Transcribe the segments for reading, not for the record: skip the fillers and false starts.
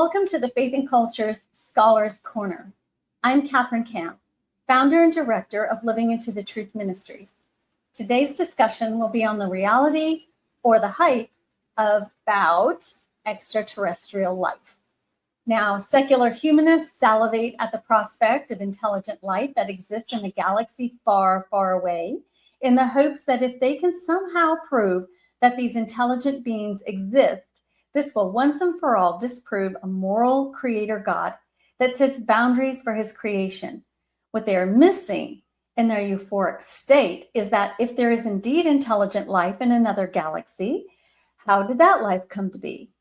welcome to the Faith and Culture's Scholars Corner. I'm Catherine Camp, founder and director of Living into the Truth Ministries. Today's discussion will be on the reality or the hype about extraterrestrial life. Now, secular humanists salivate at the prospect of intelligent life that exists in a galaxy far, far away, in the hopes that if they can somehow prove that these intelligent beings exist, this will once and for all disprove a moral creator God that sets boundaries for his creation. What they are missing in their euphoric state is that if there is indeed intelligent life in another galaxy, how did that life come to be?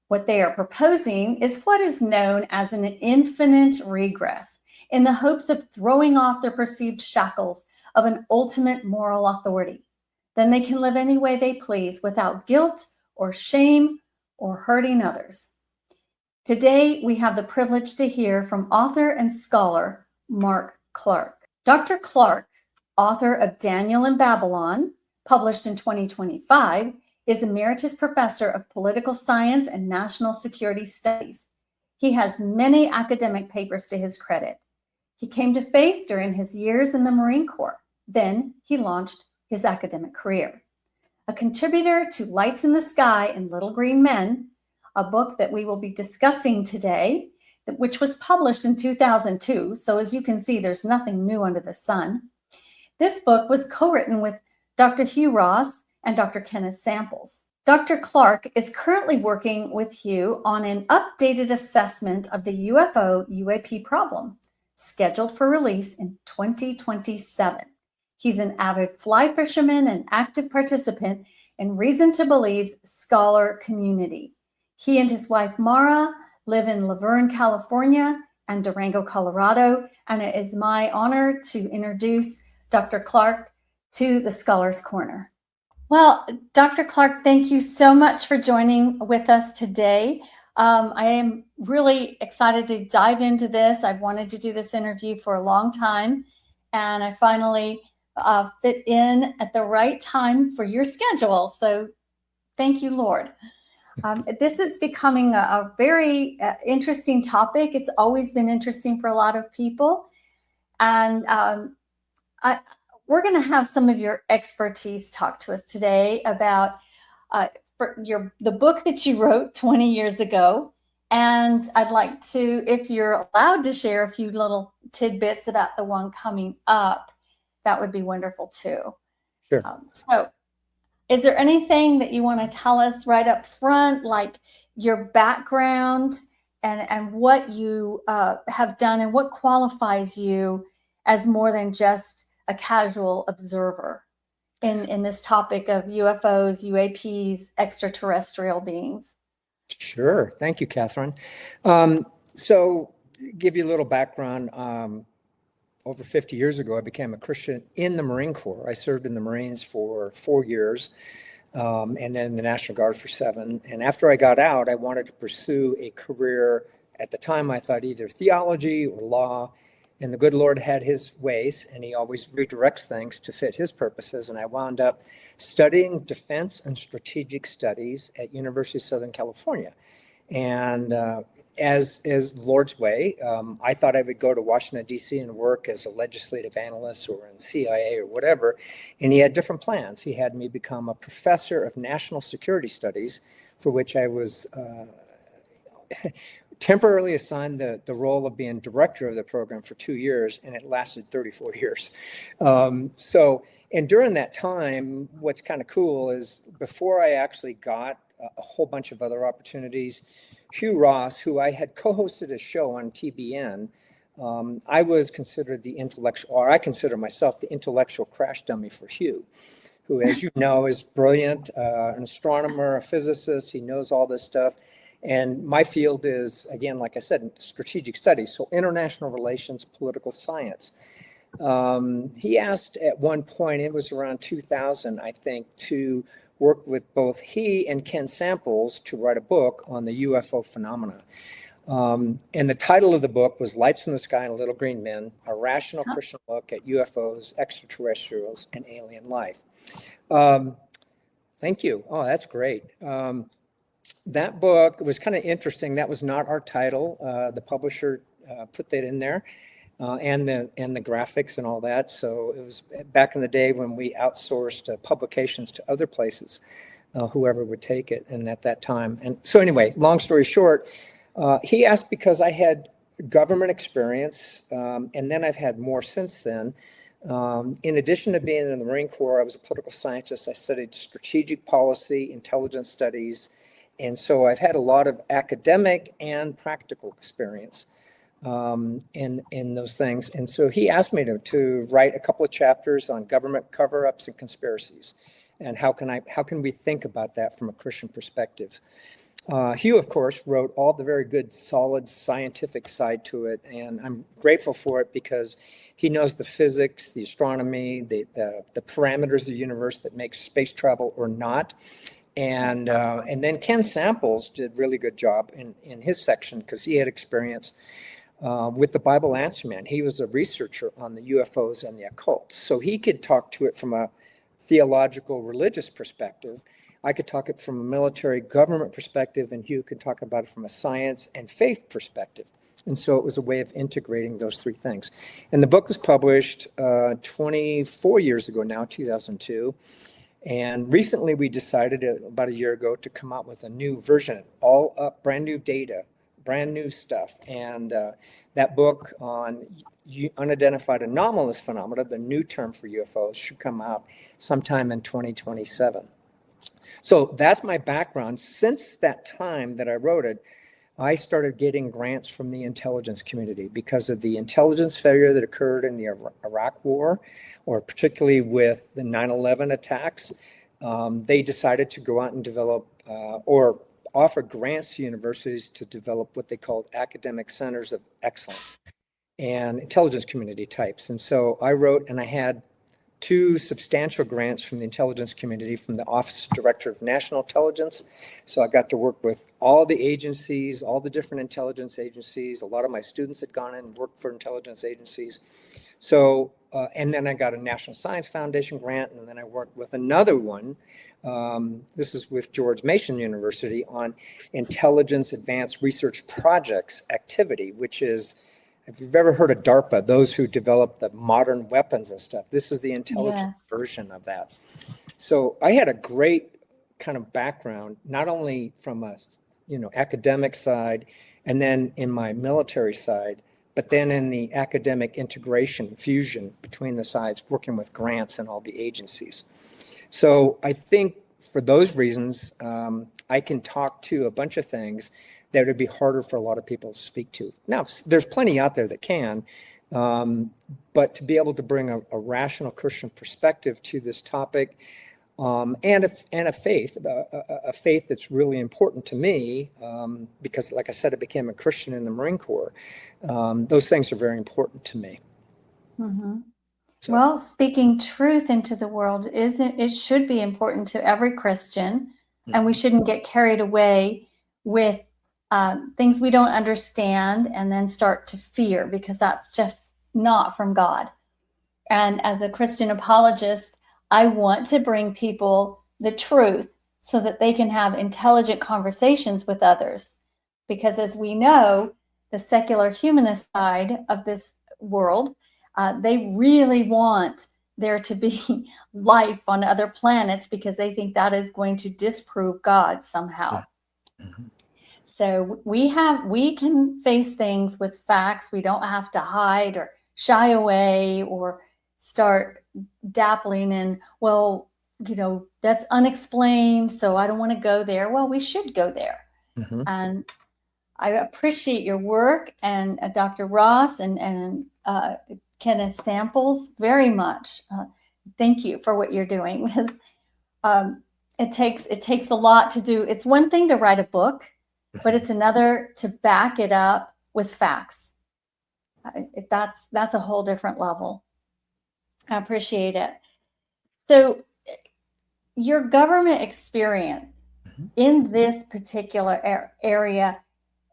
What they are proposing is what is known as an infinite regress, in the hopes of throwing off the perceived shackles of an ultimate moral authority. Then they can live any way they please without guilt or shame or hurting others. Today, we have the privilege to hear from author and scholar Mark Clark. Dr. Clark, author of Daniel in Babylon, published in 2025, is Emeritus Professor of Political Science and National Security Studies. He has many academic papers to his credit. He came to faith during his years in the Marine Corps. Then he launched his academic career. A contributor to Lights in the Sky and Little Green Men, a book that we will be discussing today, which was published in 2002. So as you can see, there's nothing new under the sun. This book was co-written with Dr. Hugh Ross and Dr. Kenneth Samples. Dr. Clark is currently working with Hugh on an updated assessment of the UFO UAP problem, scheduled for release in 2027. He's an avid fly fisherman and active participant in Reason to Believe's scholar community. He and his wife, Mara, live in Laverne, California and Durango, Colorado, and it is my honor to introduce Dr. Clark to the Scholars Corner. Well, Dr. Clark, thank you so much for joining with us today. I am really excited to dive into this. I've wanted to do this interview for a long time, and I finally fit in at the right time for your schedule. So thank you, Lord. This is becoming a very interesting topic. It's always been interesting for a lot of people. And we're going to have some of your expertise talk to us today about the book that you wrote 20 years ago. And I'd like to, if you're allowed to share a few little tidbits about the one coming up, that would be wonderful too. Sure. So is there anything that you want to tell us right up front, like your background and what you have done and what qualifies you as more than just a casual observer in this topic of UFOs, UAPs, extraterrestrial beings? Sure. Thank you, Catherine. So give you a little background. Over 50 years ago, I became a Christian in the Marine Corps. I served in the Marines for 4 years and then the National Guard for 7. And after I got out, I wanted to pursue a career. At the time, I thought either theology or law. And the good Lord had his ways, and he always redirects things to fit his purposes. And I wound up studying defense and strategic studies at University of Southern California. And as the Lord's way, I thought I would go to Washington, D.C. and work as a legislative analyst or in CIA or whatever. And he had different plans. He had me become a professor of national security studies, for which I was temporarily assigned the role of being director of the program for 2 years, and it lasted 34 years. And during that time, what's kind of cool is before I actually got a whole bunch of other opportunities, Hugh Ross, who I had co-hosted a show on TBN, I was considered the intellectual, or I consider myself the intellectual crash dummy for Hugh, who, as you know, is brilliant, an astronomer, a physicist. He knows all this stuff. And my field is, again, like I said, strategic studies, so international relations, political science. He asked at one point, it was around 2000, I think, to work with both he and Ken Samples to write a book on the UFO phenomena. And the title of the book was Lights in the Sky and Little Green Men, a rational Christian look at UFOs, extraterrestrials, and alien life. Thank you. Oh, that's great. that book was kind of interesting. That was not our title. The publisher put that in there, and the graphics and all that. So it was back in the day when we outsourced publications to other places, whoever would take it. And at that time, and so anyway, long story short, he asked because I had government experience, and then I've had more since then. In addition to being in the Marine Corps, I was a political scientist. I studied strategic policy, intelligence studies, and so I've had a lot of academic and practical experience in those things. And so he asked me to write a couple of chapters on government cover-ups and conspiracies, and how can we think about that from a Christian perspective. Hugh, of course, wrote all the very good, solid scientific side to it, and I'm grateful for it because he knows the physics, the astronomy, the parameters of the universe that makes space travel or not. And then Ken Samples did a really good job in his section because he had experience with the Bible Answer Man. He was a researcher on the UFOs and the occult, so he could talk to it from a theological, religious perspective. I could talk it from a military government perspective, and Hugh could talk about it from a science and faith perspective. And so it was a way of integrating those three things. And the book was published 24 years ago now, 2002. And recently we decided about a year ago to come out with a new version, all up, brand new data, brand new stuff. And that book on unidentified anomalous phenomena, the new term for UFOs, should come out sometime in 2027. So that's my background. Since that time that I wrote it, I started getting grants from the intelligence community because of the intelligence failure that occurred in the Iraq War, or particularly with the 9/11 attacks. They decided to go out and develop or offer grants to universities to develop what they called academic centers of excellence and intelligence community types. And so I wrote, and I had 2 substantial grants from the intelligence community from the Office of Director of National Intelligence. So I got to work with all the agencies, all the different intelligence agencies. A lot of my students had gone in and worked for intelligence agencies. So, and then I got a National Science Foundation grant, and then I worked with another one. This is with George Mason University on Intelligence Advanced Research Projects activity, which is, if you've ever heard of DARPA, those who develop the modern weapons and stuff, this is the intelligence version of that. So I had a great kind of background, not only from a academic side, and then in my military side, but then in the academic integration, fusion between the sides, working with grants and all the agencies. So I think for those reasons, I can talk to a bunch of things that would be harder for a lot of people to speak to. Now, there's plenty out there that can, but to be able to bring a rational Christian perspective to this topic, and a faith that's really important to me, because, like I said, I became a Christian in the Marine Corps. Those things are very important to me. Mm-hmm. So. Well, speaking truth into the world it should be important to every Christian, and we shouldn't get carried away with things we don't understand and then start to fear, because that's just not from God. And as a Christian apologist, I want to bring people the truth so that they can have intelligent conversations with others. Because as we know, the secular humanist side of this world, they really want there to be life on other planets because they think that is going to disprove God somehow. Mm-hmm. So we can face things with facts. We don't have to hide or shy away or start dappling in, well, that's unexplained, so I don't want to go there. Well, we should go there. Mm-hmm. And I appreciate your work, and Dr. Ross and Kenneth Samples very much. Thank you for what you're doing. It takes a lot to do. It's one thing to write a book, but it's another to back it up with facts. That's a whole different level. I appreciate it. So your government experience in this particular area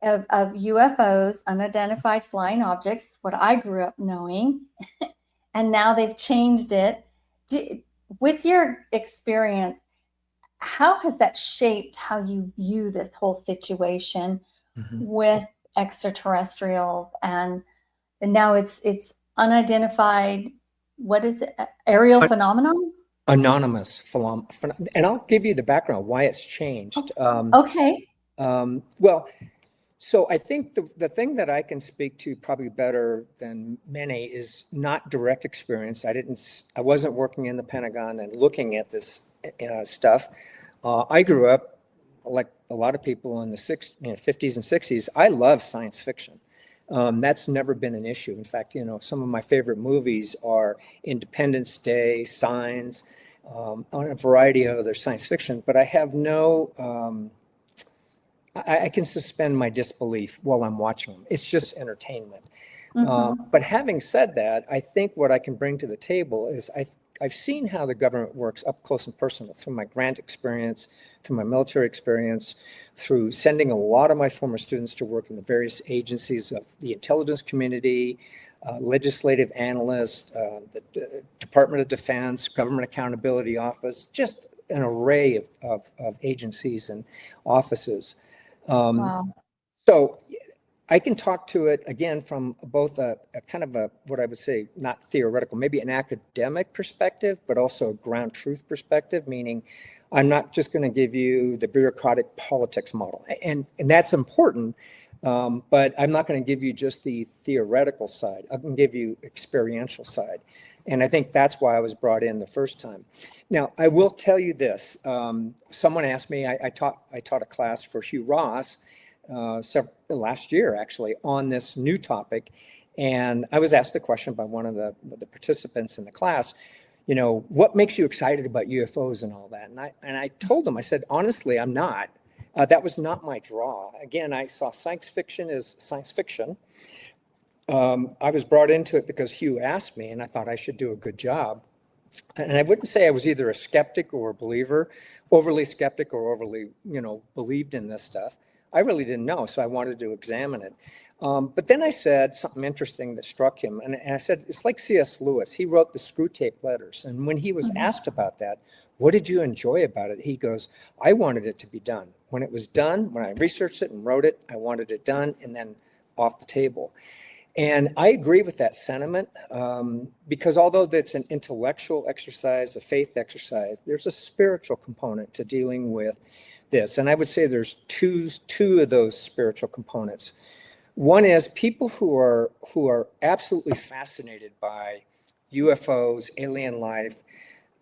of UFOs, unidentified flying objects, what I grew up knowing, and now they've changed it. With your experience, how has that shaped how you view this whole situation with extraterrestrials? And now it's unidentified, what is it, aerial phenomenon? Anonymous phenomenon. And I'll give you the background why it's changed. Okay. Well, so I think the thing that I can speak to probably better than many is not direct experience. I wasn't working in the Pentagon and looking at this stuff. I grew up like a lot of people in the 50s and 60s. I love science fiction. That's never been an issue. In fact, some of my favorite movies are Independence Day, Signs, on a variety of other science fiction. But I have I can suspend my disbelief while I'm watching them. It's just entertainment. But having said that, I think what I can bring to the table is I've seen how the government works up close and personal through my grant experience, through my military experience, through sending a lot of my former students to work in the various agencies of the intelligence community, legislative analysts, the Department of Defense, Government Accountability Office, just an array of agencies and offices. Wow. So I can talk to it again from both a kind of what I would say, not theoretical, maybe an academic perspective, but also a ground truth perspective, meaning I'm not just going to give you the bureaucratic politics model. And that's important, but I'm not going to give you just the theoretical side. I'm going to give you experiential side. And I think that's why I was brought in the first time. Now, I will tell you this. Someone asked me, I taught a class for Hugh Ross, last year actually, on this new topic, and I was asked the question by one of the participants in the class, what makes you excited about UFOs and all that? And I told them, I said, honestly, I'm not. That was not my draw. Again, I saw science fiction as science fiction. I was brought into it because Hugh asked me, and I thought I should do a good job. And I wouldn't say I was either a skeptic or a believer, overly skeptic or overly, believed in this stuff. I really didn't know, so I wanted to examine it. But then I said something interesting that struck him, and I said, it's like C.S. Lewis. He wrote the Screw Tape Letters, and when he was asked about that, what did you enjoy about it? He goes, I wanted it to be done. When it was done, when I researched it and wrote it, I wanted it done and then off the table. And I agree with that sentiment, because although that's an intellectual exercise, a faith exercise, there's a spiritual component to dealing with this. And I would say there's two of those spiritual components. One is people who are absolutely fascinated by UFOs, alien life,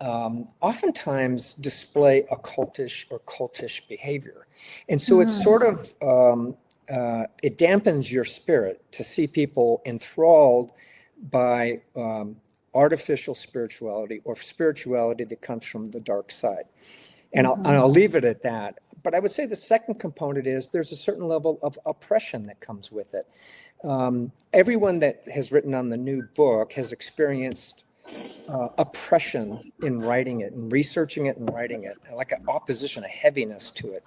oftentimes display occultish or cultish behavior. And so it's sort of, it dampens your spirit to see people enthralled by artificial spirituality or spirituality that comes from the dark side. And I'll leave it at that. But I would say the second component is there's a certain level of oppression that comes with it. Everyone that has written on the new book has experienced oppression in writing it and researching it and writing it, like an opposition, a heaviness to it.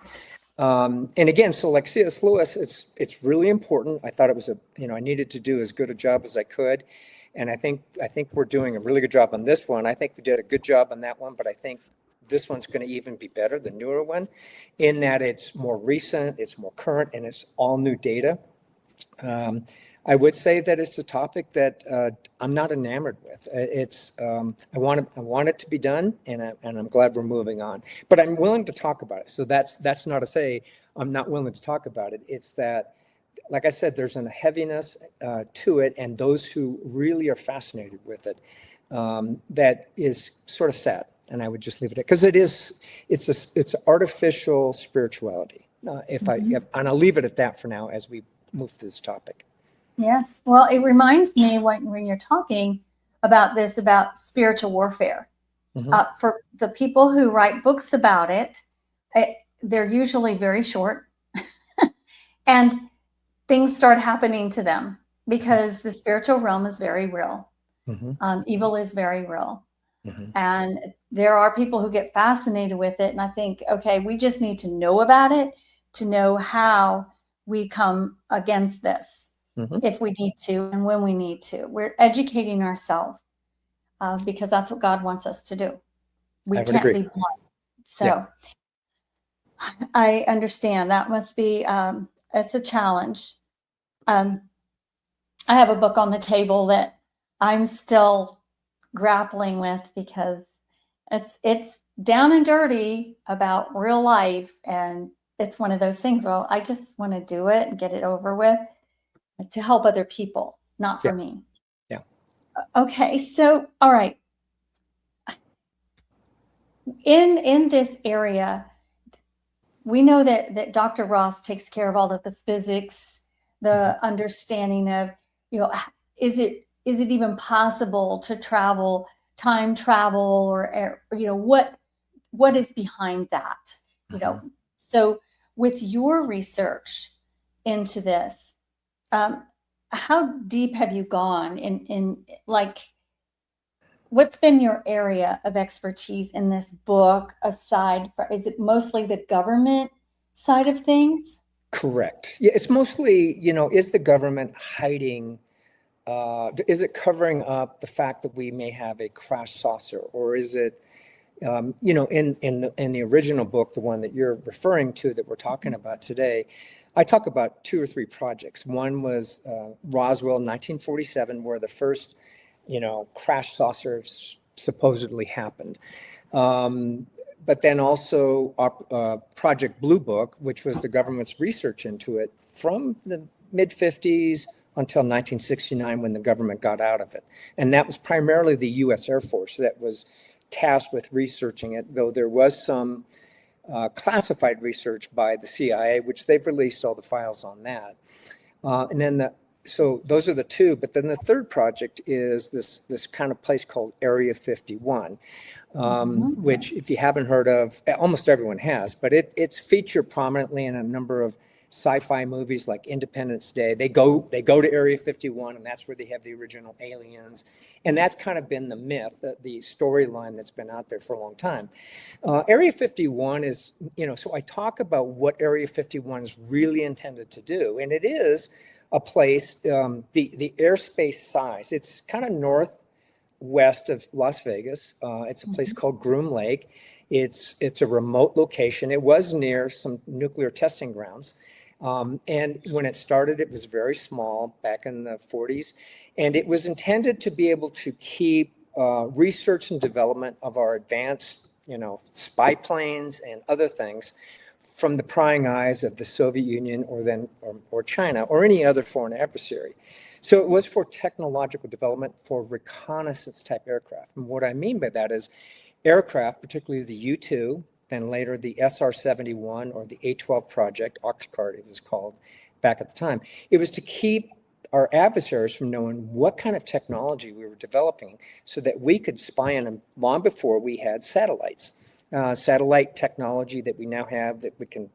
And again, so like C.S. Lewis, it's really important. I thought it was I needed to do as good a job as I could. And I think we're doing a really good job on this one. I think we did a good job on that one, but I think this one's going to even be better, the newer one, in that it's more recent, it's more current, and it's all new data. I would say that it's a topic that I'm not enamored with. I want it to be done, and I'm glad we're moving on. But I'm willing to talk about it. So that's not to say I'm not willing to talk about it. It's that, like I said, there's a heaviness to it, and those who really are fascinated with it, that is sort of sad. And I would just leave it at, because it's artificial spirituality. And I'll leave it at that for now as we move to this topic. Yes. Well, it reminds me when you're talking about this, about spiritual warfare. For the people who write books about it, they're usually very short, and things start happening to them because the spiritual realm is very real. Evil is very real. And there are people who get fascinated with it. And I think, okay, we just need to know about it to know how we come against this, if we need to and when we need to. We're educating ourselves because that's what God wants us to do. We can't be blind. So I understand that must be, it's a challenge. I have a book on the table that I'm still grappling with because it's down and dirty about real life. And it's one of those things, well, I just want to do it and get it over with to help other people, not for me. Yeah. Okay. So, all right. In this area, we know that Dr. Ross takes care of all of the physics, the understanding of, is it even possible to travel, time travel, or what is behind that? So with your research into this, how deep have you gone in like, what's been your area of expertise in this book aside from, is it mostly the government side of things? Correct. Yeah, it's mostly, is the government hiding, is it covering up the fact that we may have a crash saucer, or is it, in the original book, the one that you're referring to that we're talking about today, I talk about 2 or 3 projects. One was Roswell, 1947, where the first, crash saucers supposedly happened. But then also Project Blue Book, which was the government's research into it from the mid-50s until 1969 when the government got out of it. And that was primarily the U.S. Air Force that was tasked with researching it, though there was some classified research by the CIA, which they've released all the files on that. And then so those are the 2, but then the third project is this kind of place called Area 51, which if you haven't heard of, almost everyone has, but it's featured prominently in a number of sci-fi movies like Independence Day. They go to Area 51, and that's where they have the original aliens. And that's kind of been the myth, the storyline that's been out there for a long time. Area 51 is, so I talk about what Area 51 is really intended to do. And it is a place, the airspace size, it's kind of northwest of Las Vegas. It's a place called Groom Lake. It's a remote location. It was near some nuclear testing grounds. And when it started, it was very small back in the 40s. And it was intended to be able to keep research and development of our advanced, spy planes and other things from the prying eyes of the Soviet Union or China or any other foreign adversary. So it was for technological development for reconnaissance type aircraft. And what I mean by that is aircraft, particularly the U-2, then later the SR-71 or the A-12 project, Oxcart it was called back at the time. It was to keep our adversaries from knowing what kind of technology we were developing so that we could spy on them long before we had satellites. Satellite technology that we now have that we can,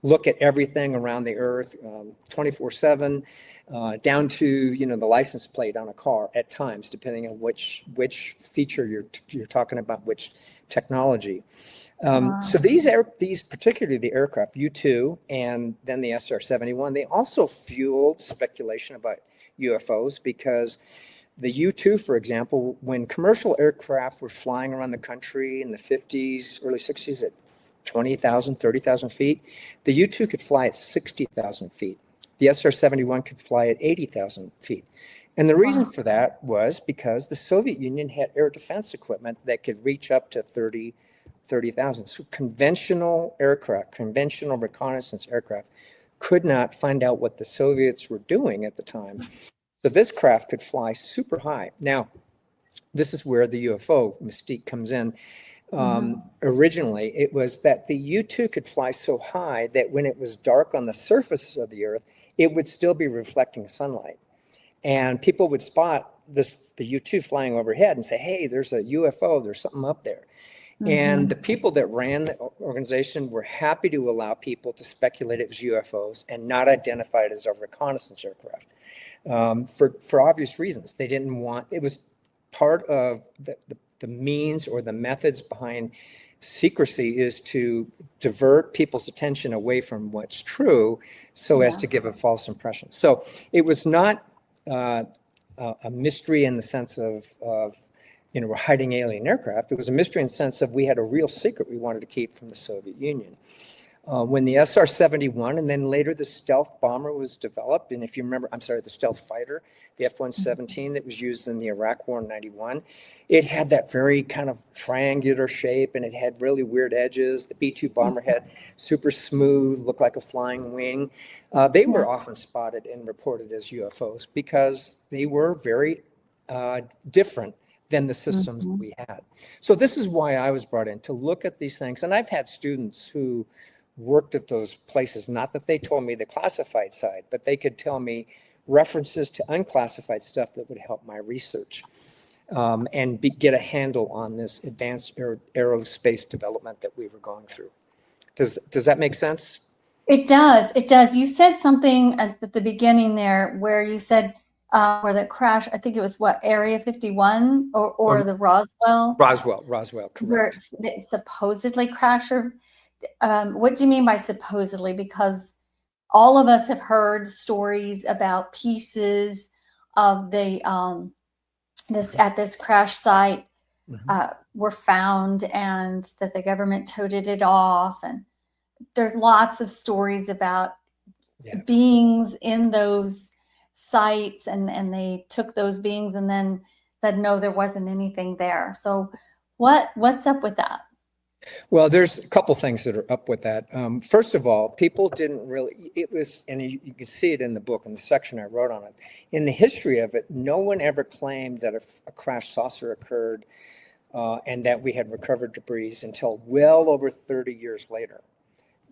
look at everything around the earth 24/7, down to, the license plate on a car at times, depending on which feature you're talking about, which technology. So these particularly the aircraft U-2 and then the SR-71, they also fueled speculation about UFOs because the U-2, for example, when commercial aircraft were flying around the country in the 50s, early 60s at 20,000, 30,000 feet, the U-2 could fly at 60,000 feet. The SR-71 could fly at 80,000 feet. And the reason for that was because the Soviet Union had air defense equipment that could reach up to 30,000. So conventional aircraft, conventional reconnaissance aircraft could not find out what the Soviets were doing at the time. So this craft could fly super high. Now, this is where the UFO mystique comes in. Originally, it was that the U-2 could fly so high that when it was dark on the surface of the Earth, it would still be reflecting sunlight. And people would spot the U-2 flying overhead and say, hey, there's a UFO, there's something up there. And the people that ran the organization were happy to allow people to speculate it was UFOs and not identify it as a reconnaissance aircraft. For obvious reasons. They didn't want, it was part of the means or the methods behind secrecy is to divert people's attention away from what's true so as to give a false impression. So it was not a mystery in the sense of were hiding alien aircraft. It was a mystery in the sense of we had a real secret we wanted to keep from the Soviet Union. When the SR-71 and then later the stealth bomber was developed, and if you remember, the stealth fighter, the F-117 that was used in the Iraq War in 91, it had that very kind of triangular shape and it had really weird edges. The B-2 bomber had super smooth, looked like a flying wing. They were often spotted and reported as UFOs because they were very different than the systems that we had. So this is why I was brought in, to look at these things. And I've had students who worked at those places, not that they told me the classified side, but they could tell me references to unclassified stuff that would help my research and get a handle on this advanced aerospace development that we were going through. Does that make sense? It does. It does. You said something at the beginning there where you said where the crash, I think it was what, Area 51 or the Roswell? Roswell, correct. Where it supposedly crashed. What do you mean by supposedly? Because all of us have heard stories about pieces of the this crash site were found and that the government toted it off. And there's lots of stories about beings in those sites and they took those beings and then said, no, there wasn't anything there. So what's up with that? Well, there's a couple things that are up with that. First of all, people didn't really, it was, and you can see it in the book, in the section I wrote on it. In the history of it, no one ever claimed that a crash saucer occurred and that we had recovered debris until well over 30 years later,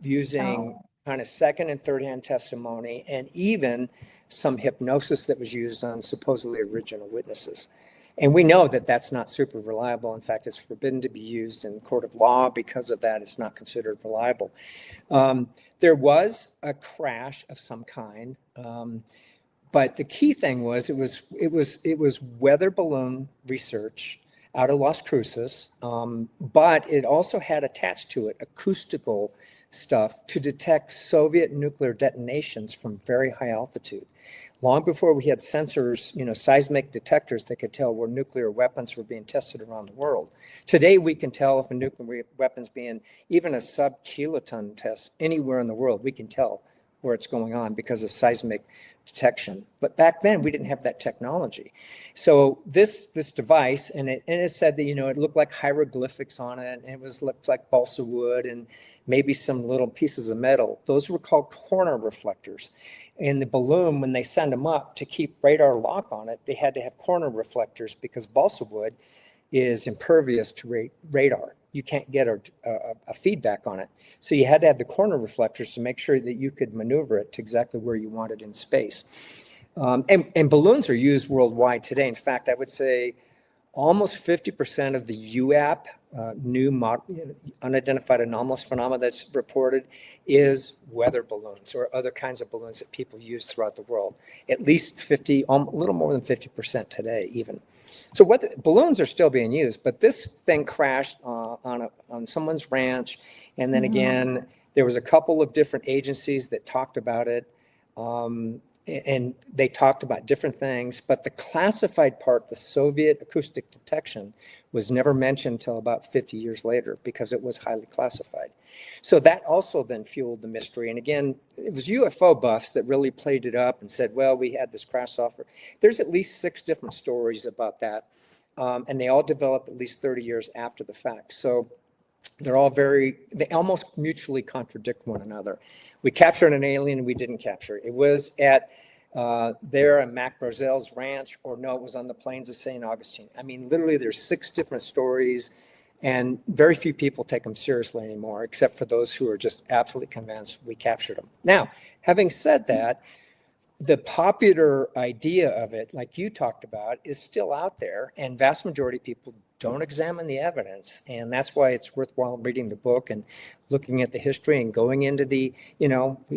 using kind of second and third hand testimony and even some hypnosis that was used on supposedly original witnesses. And we know that that's not super reliable. In fact, it's forbidden to be used in court of law. Because of that, it's not considered reliable. There was a crash of some kind, but the key thing was it was weather balloon research out of Las Cruces, but it also had attached to it acoustical stuff to detect Soviet nuclear detonations from very high altitude. Long before we had sensors, seismic detectors that could tell where nuclear weapons were being tested around the world. Today, we can tell if a nuclear weapon's being, even a sub-kiloton test anywhere in the world, we can tell where it's going on because of seismic detection. But back then, we didn't have that technology. So this device, and it said that, it looked like hieroglyphics on it, and it looked like balsa wood and maybe some little pieces of metal. Those were called corner reflectors. In the balloon, when they send them up to keep radar lock on it, they had to have corner reflectors because balsa wood is impervious to radar. You can't get a feedback on it. So you had to have the corner reflectors to make sure that you could maneuver it to exactly where you want it in space. And balloons are used worldwide today. In fact, I would say almost 50% of the UAP, new unidentified anomalous phenomena that's reported, is weather balloons or other kinds of balloons that people use throughout the world. At least 50, a little more than 50% today even. So balloons are still being used, but this thing crashed on someone's ranch. And then again, there was a couple of different agencies that talked about it. And they talked about different things, but the classified part, the Soviet acoustic detection, was never mentioned until about 50 years later because it was highly classified. So that also then fueled the mystery. And again, it was UFO buffs that really played it up and said, well, we had this crash software. There's at least 6 different stories about that. And they all developed at least 30 years after the fact. So they're all they almost mutually contradict one another. We captured an alien and we didn't capture it. It was at Mac Brazel's ranch, or no, it was on the plains of St. Augustine. I mean, literally there's 6 different stories and very few people take them seriously anymore, except for those who are just absolutely convinced we captured them. Now, having said that, the popular idea of it, like you talked about, is still out there, and vast majority of people don't examine the evidence. And that's why it's worthwhile reading the book and looking at the history and going into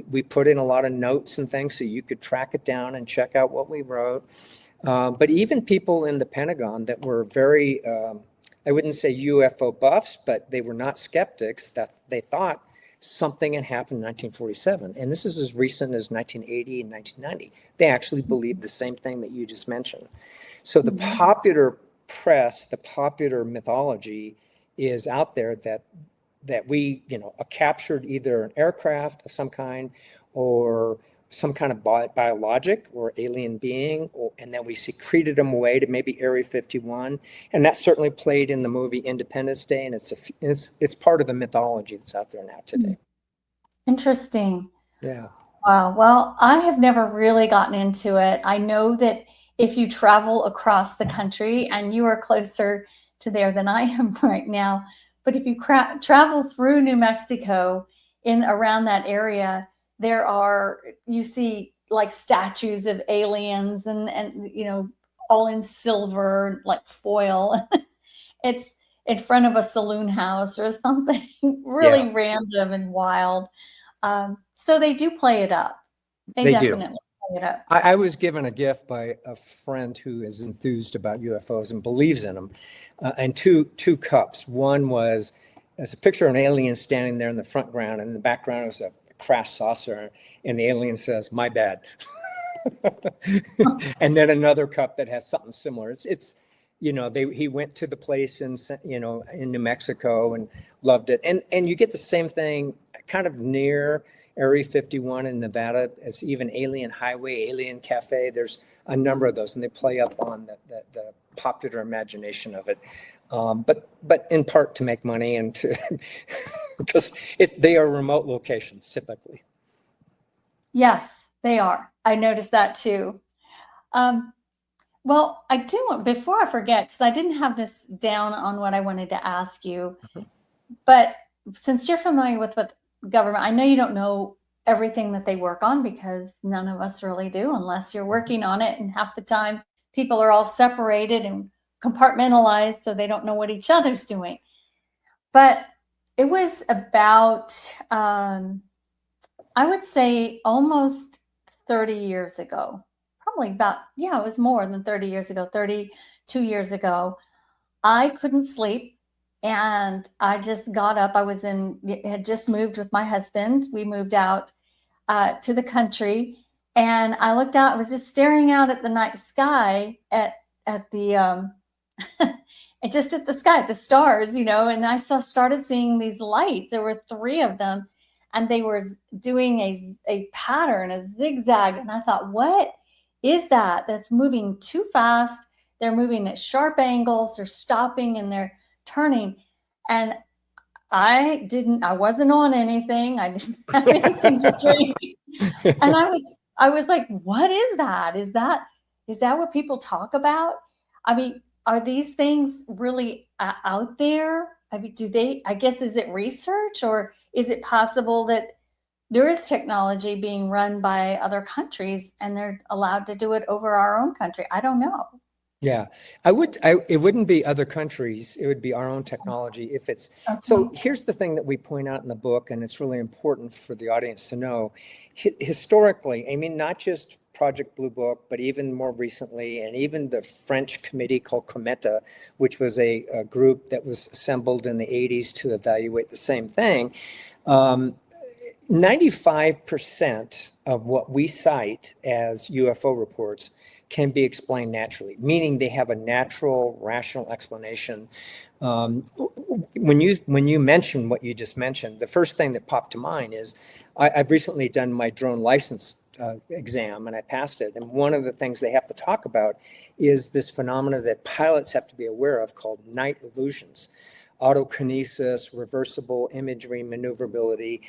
we put in a lot of notes and things so you could track it down and check out what we wrote. But even people in the Pentagon that were very, I wouldn't say UFO buffs, but they were not skeptics, that they thought something had happened in 1947. And this is as recent as 1980 and 1990. They actually believed the same thing that you just mentioned. So the popular press, the popular mythology is out there that we, captured either an aircraft of some kind or some kind of biologic or alien being, and then we secreted them away to maybe Area 51. And that certainly played in the movie Independence Day, and it's part of the mythology that's out there now today. Interesting. Yeah. Wow. Well, I have never really gotten into it. I know that if you travel across the country, and you are closer to there than I am right now, but if you travel through New Mexico in around that area, you see like statues of aliens and all in silver, like foil. It's in front of a saloon house or something really random and wild. So they do play it up. They definitely play it up. I was given a gift by a friend who is enthused about UFOs and believes in them, and two cups. One was as a picture of an alien standing there in the front ground, and in the background was a crash saucer, and the alien says, "My bad." And then another cup that has something similar. He went to the place in New Mexico and loved it, and you get the same thing kind of near Area 51 in Nevada. It's even Alien Highway, Alien Cafe. There's a number of those, and they play up on the popular imagination of it, but in part to make money and to because they are remote locations typically. Yes, they are. I noticed that too. Well, I do want, before I forget, because I didn't have this down on what I wanted to ask you, but since you're familiar with what government, I know you don't know everything that they work on, because none of us really do unless you're working on it. And half the time people are all separated and compartmentalized, so they don't know what each other's doing. But it was about, I would say almost 30 years ago. Probably about, it was more than 30 years ago, 32 years ago. I couldn't sleep, and I just got up. Had just moved with my husband. We moved out to the country, and I looked out. I was just staring out at the night sky, at the and just at the sky, at the stars, and I started seeing these lights. There were 3 of them, and they were doing a pattern, a zigzag. And I thought, what is that? That's moving too fast. They're moving at sharp angles. They're stopping and they're turning. And I wasn't on anything. I didn't have anything to drink. And I was like, what is that? Is that what people talk about? I mean, are these things really out there? I mean, I guess, is it research, or is it possible that there is technology being run by other countries and they're allowed to do it over our own country? I don't know. Yeah, it wouldn't be other countries. It would be our own technology if it's. Okay. So here's the thing that we point out in the book, and it's really important for the audience to know. Historically, I mean, not just Project Blue Book, but even more recently, and even the French committee called Cometa, which was a group that was assembled in the 80s to evaluate the same thing. 95% of what we cite as UFO reports can be explained naturally, meaning they have a natural, rational explanation. When you mention what you just mentioned, the first thing that popped to mind is I've recently done my drone license exam, and I passed it. And one of the things they have to talk about is this phenomena that pilots have to be aware of called night illusions. Autokinesis, reversible imagery, maneuverability.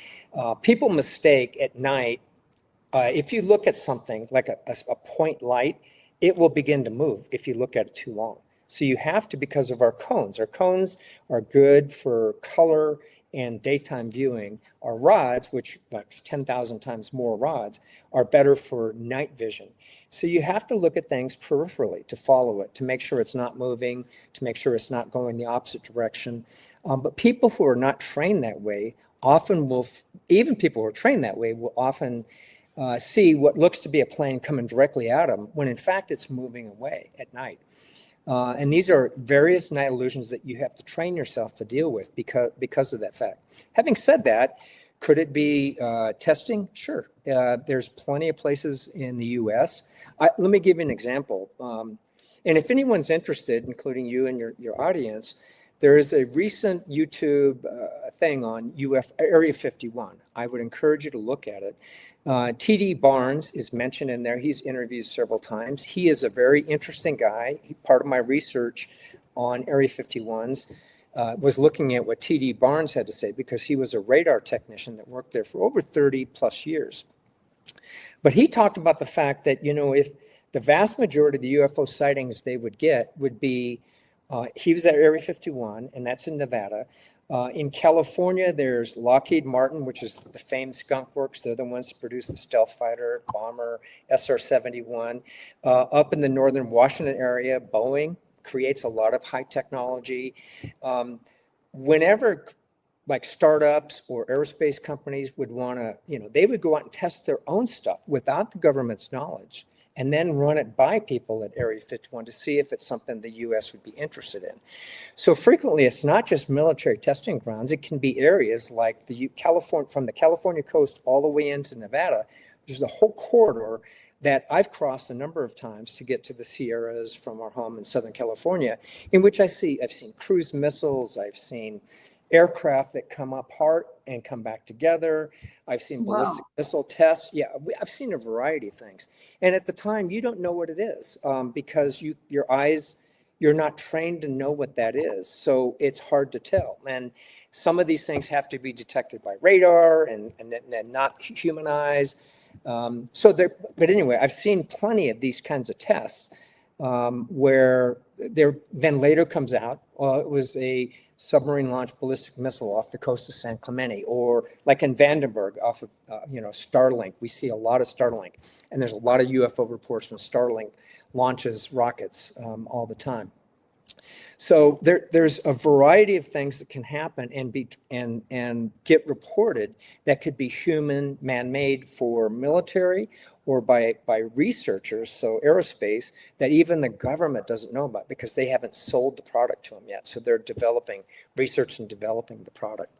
People mistake at night. If you look at something like a point light, it will begin to move if you look at it too long. So you have to, because of our cones. Our cones are good for color and daytime viewing. Our rods, which like 10,000 times more rods, are better for night vision. So you have to look at things peripherally to follow it, to make sure it's not moving, to make sure it's not going the opposite direction. But people who are not trained that way often will, even people who are trained that way will often see what looks to be a plane coming directly at them when in fact it's moving away at night. And these are various night illusions that you have to train yourself to deal with because of that fact. Having said that, could it be testing? Sure. There's plenty of places in the US. Let me give you an example. And if anyone's interested, including you and your audience, there is a recent YouTube thing on Area 51. I would encourage you to look at it. T.D. Barnes is mentioned in there. He's interviewed several times. He is a very interesting guy. Part of my research on Area 51s was looking at what T.D. Barnes had to say, because he was a radar technician that worked there for over 30 plus years. But he talked about the fact that, if the vast majority of the UFO sightings they would get would be, he was at Area 51, and that's in Nevada. In California, there's Lockheed Martin, which is the famed Skunk Works. They're the ones that produce the stealth fighter, bomber, SR-71. Up in the northern Washington area, Boeing creates a lot of high technology. Whenever like startups or aerospace companies would want to, they would go out and test their own stuff without the government's knowledge, and then run it by people at Area 51 to see if it's something the U.S. would be interested in. So frequently, it's not just military testing grounds. It can be areas like from the California coast all the way into Nevada. There's a whole corridor that I've crossed a number of times to get to the Sierras from our home in Southern California, in which I've seen cruise missiles, I've seen aircraft that come apart and come back together. I've seen ballistic missile tests. Yeah, I've seen a variety of things. And at the time, you don't know what it is because you're not trained to know what that is. So it's hard to tell. And some of these things have to be detected by radar and not human eyes. But anyway, I've seen plenty of these kinds of tests where there then later comes out, it was a submarine launched ballistic missile off the coast of San Clemente, or like in Vandenberg off of, Starlink. We see a lot of Starlink, and there's a lot of UFO reports from Starlink launches rockets all the time. So there's a variety of things that can happen and get reported that could be human, man-made for military, or by researchers, so aerospace, that even the government doesn't know about because they haven't sold the product to them yet. So they're research and developing the product.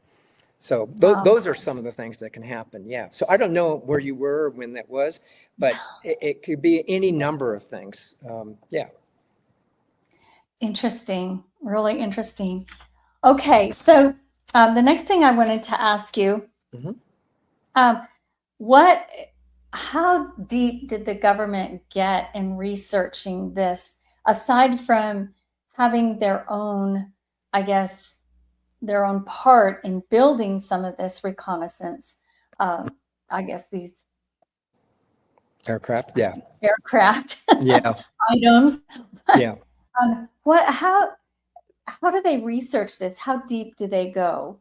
So those are some of the things that can happen. Yeah. So I don't know where you were when that was, but it could be any number of things. Yeah. Interesting, really interesting. Okay, so the next thing I wanted to ask you, how deep did the government get in researching this, aside from having their own, their own part in building some of this reconnaissance, these aircraft, yeah, items. Yeah. How do they research this? How deep do they go?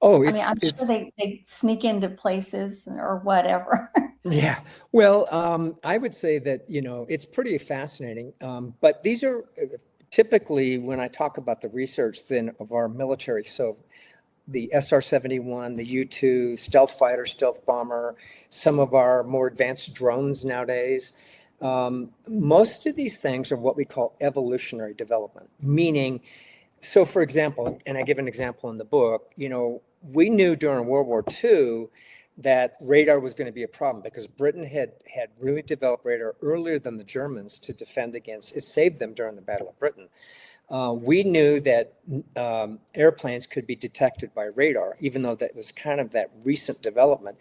I'm sure they sneak into places or whatever. Yeah. Well, I would say that, it's pretty fascinating. But these are typically, when I talk about the research then of our military, so the SR-71, the U-2, stealth fighter, stealth bomber, some of our more advanced drones nowadays, most of these things are what we call evolutionary development, meaning, so for example, and I give an example in the book, we knew during World War II that radar was going to be a problem because Britain had really developed radar earlier than the Germans to defend against. It saved them during the Battle of Britain. We knew that airplanes could be detected by radar, even though that was kind of that recent development.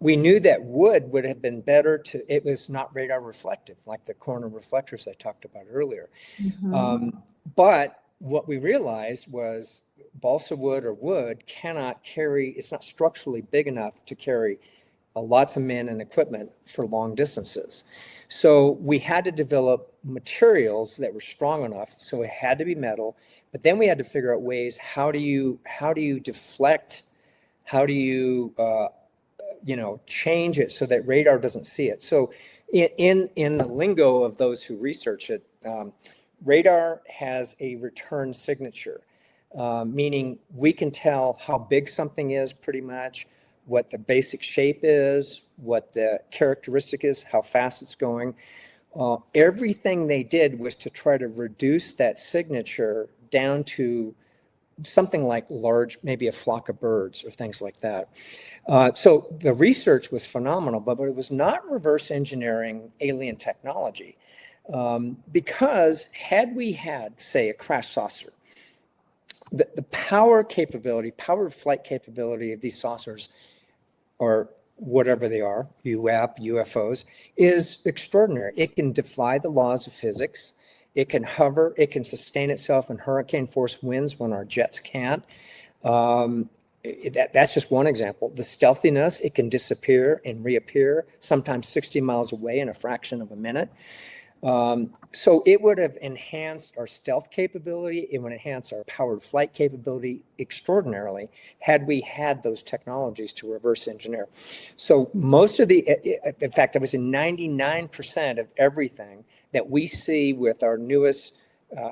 We knew that would have been better it was not radar reflective, like the corner reflectors I talked about earlier. But what we realized was balsa wood or wood cannot carry, it's not structurally big enough to carry lots of men and equipment for long distances. So we had to develop materials that were strong enough. So it had to be metal, but then we had to figure out ways, how do you deflect, how do you, change it so that radar doesn't see it. So in the lingo of those who research it, radar has a return signature, meaning we can tell how big something is pretty much, what the basic shape is, what the characteristic is, how fast it's going. Everything they did was to try to reduce that signature down to something like large, maybe a flock of birds or things like that. So the research was phenomenal, but it was not reverse engineering alien technology. Because had we had, say, a crash saucer, the power flight capability of these saucers, or whatever they are, UAP, UFOs, is extraordinary. It can defy the laws of physics. It can hover. It can sustain itself in hurricane force winds when our jets can't. That's just one example. The stealthiness, it can disappear and reappear, sometimes 60 miles away in a fraction of a minute. So it would have enhanced our stealth capability. It would enhance our powered flight capability extraordinarily had we had those technologies to reverse engineer. So most of in fact, I would say 99% of everything that we see with our newest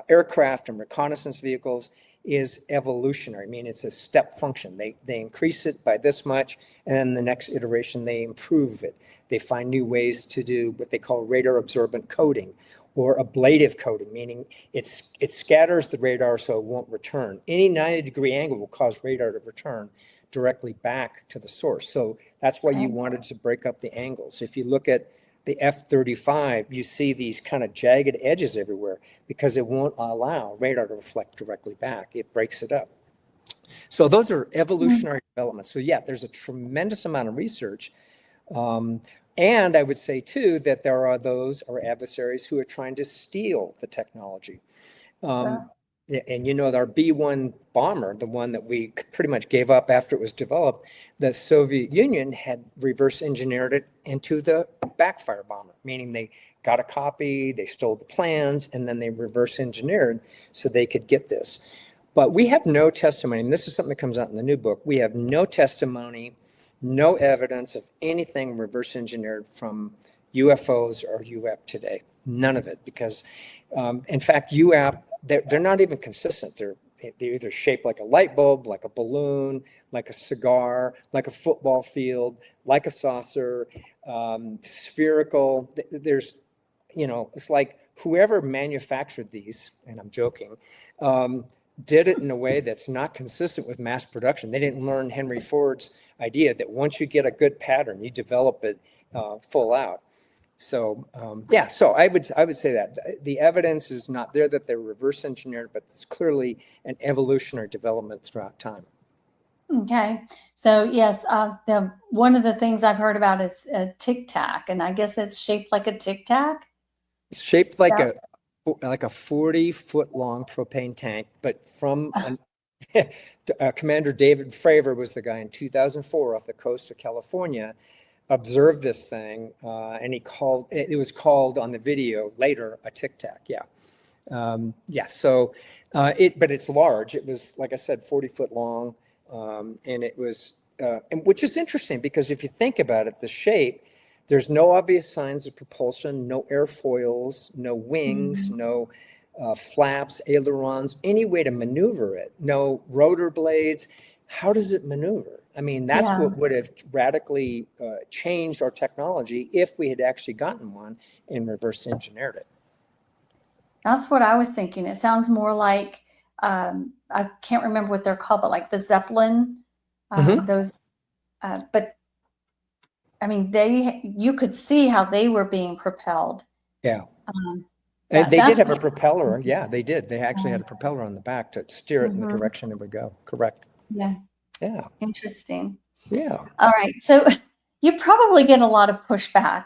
aircraft and reconnaissance vehicles is evolutionary. I mean, it's a step function. They increase it by this much, and then the next iteration, they improve it. They find new ways to do what they call radar absorbent coating or ablative coating, meaning it scatters the radar so it won't return. Any 90-degree angle will cause radar to return directly back to the source. So that's why you wanted to break up the angles. If you look at the F-35, you see these kind of jagged edges everywhere because it won't allow radar to reflect directly back. It breaks it up. So those are evolutionary developments. So yeah, there's a tremendous amount of research. And I would say too, that there are those, our adversaries, who are trying to steal the technology. And you know, our B-1 bomber, the one that we pretty much gave up after it was developed, the Soviet Union had reverse engineered it into the backfire bomber, meaning they got a copy, they stole the plans, and then they reverse engineered so they could get this. But we have no testimony, and this is something that comes out in the new book. We have no testimony, no evidence of anything reverse engineered from UFOs or UAP today. None of it, because in fact, UAP, they're not even consistent. They're either shaped like a light bulb, like a balloon, like a cigar, like a football field, like a saucer, spherical. There's, you know, it's like whoever manufactured these, and I'm joking, did it in a way that's not consistent with mass production. They didn't learn Henry Ford's idea that once you get a good pattern, you develop it full out. So yeah, so I would say that the evidence is not there that they're reverse engineered, but it's clearly an evolutionary development throughout time. Okay, so yes, one of the things I've heard about is a Tic Tac, and I guess it's shaped like a Tic Tac. It's shaped like a 40-foot long propane tank, but from Commander David Fravor was the guy in 2004 off the coast of California, observed this thing, and it was called on the video later a Tic Tac. Yeah. So but it's large. It was, like I said, 40-foot long, and it was, and which is interesting because if you think about it, the shape, there's no obvious signs of propulsion, no airfoils, no wings, no flaps, ailerons, any way to maneuver it, no rotor blades. How does it maneuver? I mean, that's what would have radically changed our technology if we had actually gotten one and reverse engineered it. That's what I was thinking. It sounds more like, I can't remember what they're called, but like the Zeppelin, those, but I mean, you could see how they were being propelled. Yeah. They did have a propeller. Yeah, they did. They actually had a propeller on the back to steer it in the direction it would go. Correct. Yeah. Yeah. Interesting. Yeah. All right. So you probably get a lot of pushback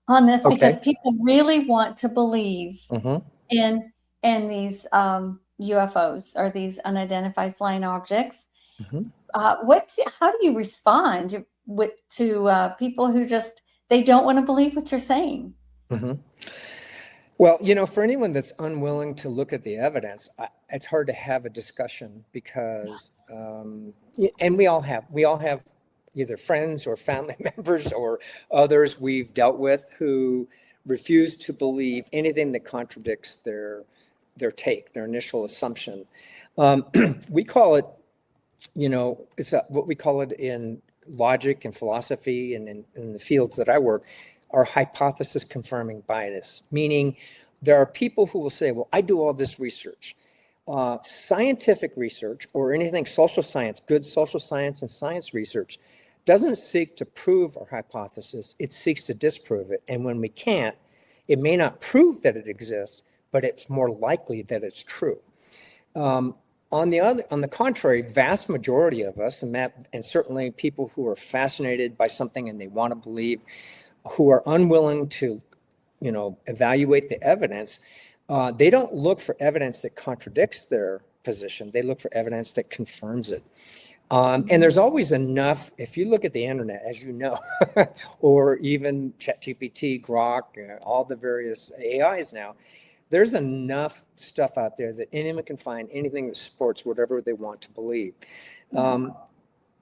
on this because people really want to believe in these UFOs or these unidentified flying objects. How do you respond to people who they don't want to believe what you're saying? Well, you know, for anyone that's unwilling to look at the evidence, it's hard to have a discussion because, and we all have either friends or family members or others we've dealt with who refuse to believe anything that contradicts their initial assumption. We call it, you know, what we call it in logic and philosophy and in the fields that I work, are hypothesis confirming bias, meaning there are people who will say, well, I do all this research. Scientific research or anything social science, good social science and science research doesn't seek to prove our hypothesis, it seeks to disprove it. And when we can't, It may not prove that it exists, but it's more likely that it's true. On the contrary, vast majority of us, and certainly people who are fascinated by something and they want to believe, who are unwilling to, evaluate the evidence, they don't look for evidence that contradicts their position. They look for evidence that confirms it. And there's always enough, if you look at the internet, as you know, or even ChatGPT, Grok, all the various AIs now, there's enough stuff out there that anyone can find anything that supports whatever they want to believe.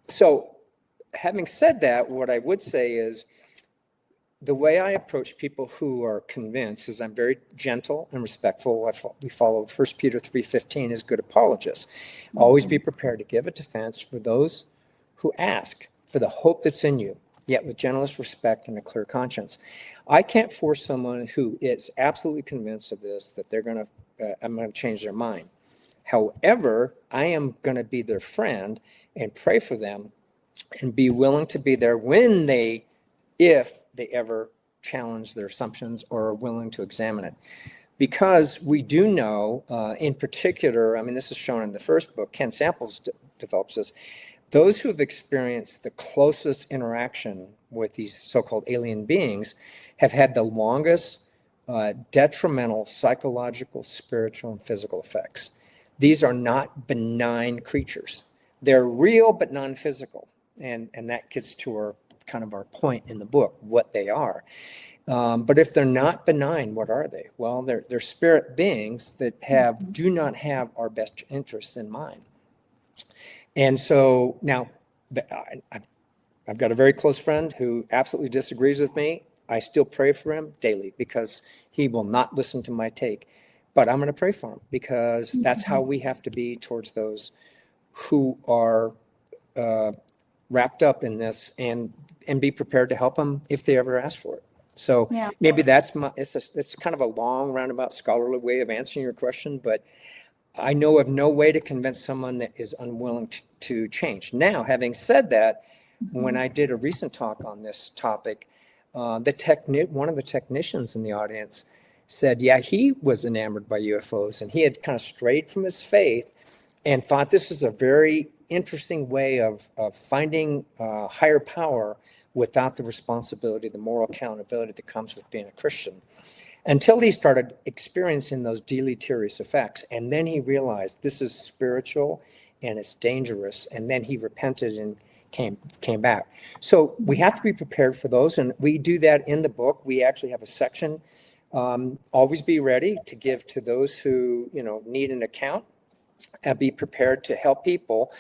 So having said that, what I would say is the way I approach people who are convinced is I'm very gentle and respectful. We follow 1 Peter 3:15 as good apologists. Always be prepared to give a defense for those who ask for the hope that's in you, yet with gentleness, respect, and a clear conscience. I can't force someone who is absolutely convinced of this that I'm going to change their mind. However, I am going to be their friend and pray for them and be willing to be there if they ever challenge their assumptions or are willing to examine it. Because we do know, in particular, this is shown in the first book, Ken Samples develops this, those who have experienced the closest interaction with these so-called alien beings have had the longest detrimental psychological, spiritual, and physical effects. These are not benign creatures. They're real but non-physical. And that gets to our point in the book, what they are. But if they're not benign, what are they? Well, they're spirit beings that do not have our best interests in mind. And so now I've got a very close friend who absolutely disagrees with me. I still pray for him daily because he will not listen to my take. But I'm going to pray for him because that's how we have to be towards those who are wrapped up in this and be prepared to help them if they ever ask for it. So maybe it's kind of a long roundabout scholarly way of answering your question, but I know of no way to convince someone that is unwilling to change. Now, having said that, when I did a recent talk on this topic, one of the technicians in the audience said, he was enamored by UFOs and he had kind of strayed from his faith and thought this was a very interesting way of finding higher power without the responsibility, the moral accountability that comes with being a Christian. Until he started experiencing those deleterious effects. And then he realized this is spiritual and it's dangerous. And then he repented and came back. So we have to be prepared for those. And we do that in the book. We actually have a section, always be ready to give to those who need an account and be prepared to help people.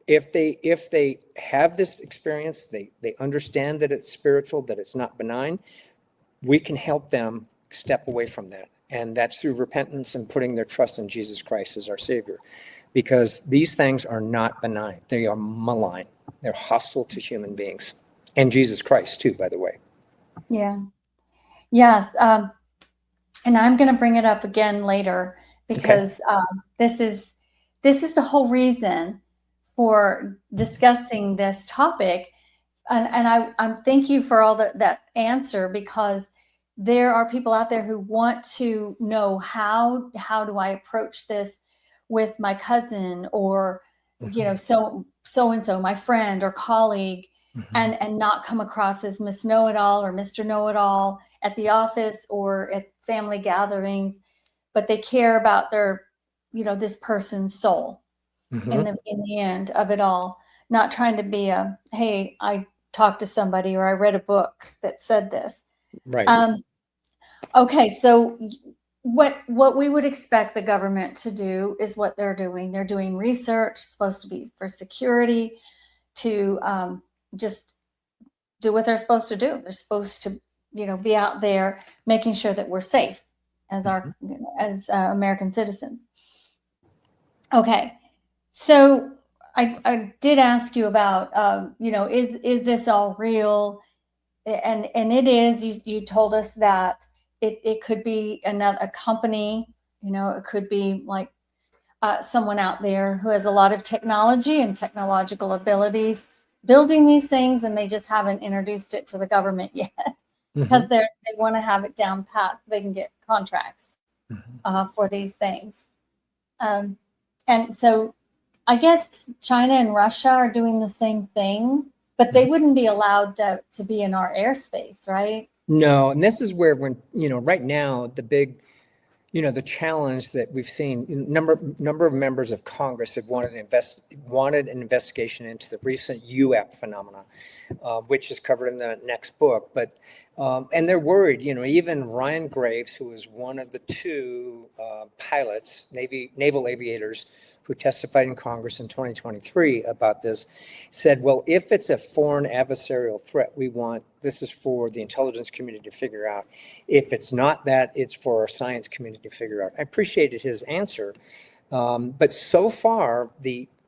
If they have this experience, they understand that it's spiritual, that it's not benign, we can help them step away from that. And that's through repentance and putting their trust in Jesus Christ as our Savior. Because these things are not benign. They are malign. They're hostile to human beings. And Jesus Christ too, by the way. Yeah. Yes. And I'm going to bring it up again later because this is the whole reason for discussing this topic. And I thank you for all that answer, because there are people out there who want to know how do I approach this with my cousin or so and so, my friend or colleague, and not come across as Miss Know-it-all or Mr. Know-it-all at the office or at family gatherings, but they care about their this person's soul in the end of it all. Not trying to be hey, I talked to somebody or I read a book that said this. Right. Okay, so what we would expect the government to do is what they're doing. They're doing research, supposed to be for security, to just do what they're supposed to do. They're supposed to, be out there making sure that we're safe as as American citizens. Okay, so I did ask you about, is this all real? And it is. You told us that it could be a company, it could be like someone out there who has a lot of technology and technological abilities building these things, and they just haven't introduced it to the government yet. because they want to have it down pat. They can get contracts for these things. And so I guess China and Russia are doing the same thing, but they wouldn't be allowed to be in our airspace, right? No, and this is where right now the big, the challenge that we've seen, number of members of Congress have wanted an investigation into the recent UAP phenomena, which is covered in the next book. But and they're worried. Even Ryan Graves, who was one of the two pilots, naval aviators, who testified in Congress in 2023 about this, said, well, if it's a foreign adversarial threat, this is for the intelligence community to figure out. If it's not that, it's for our science community to figure out. I appreciated his answer. But so far,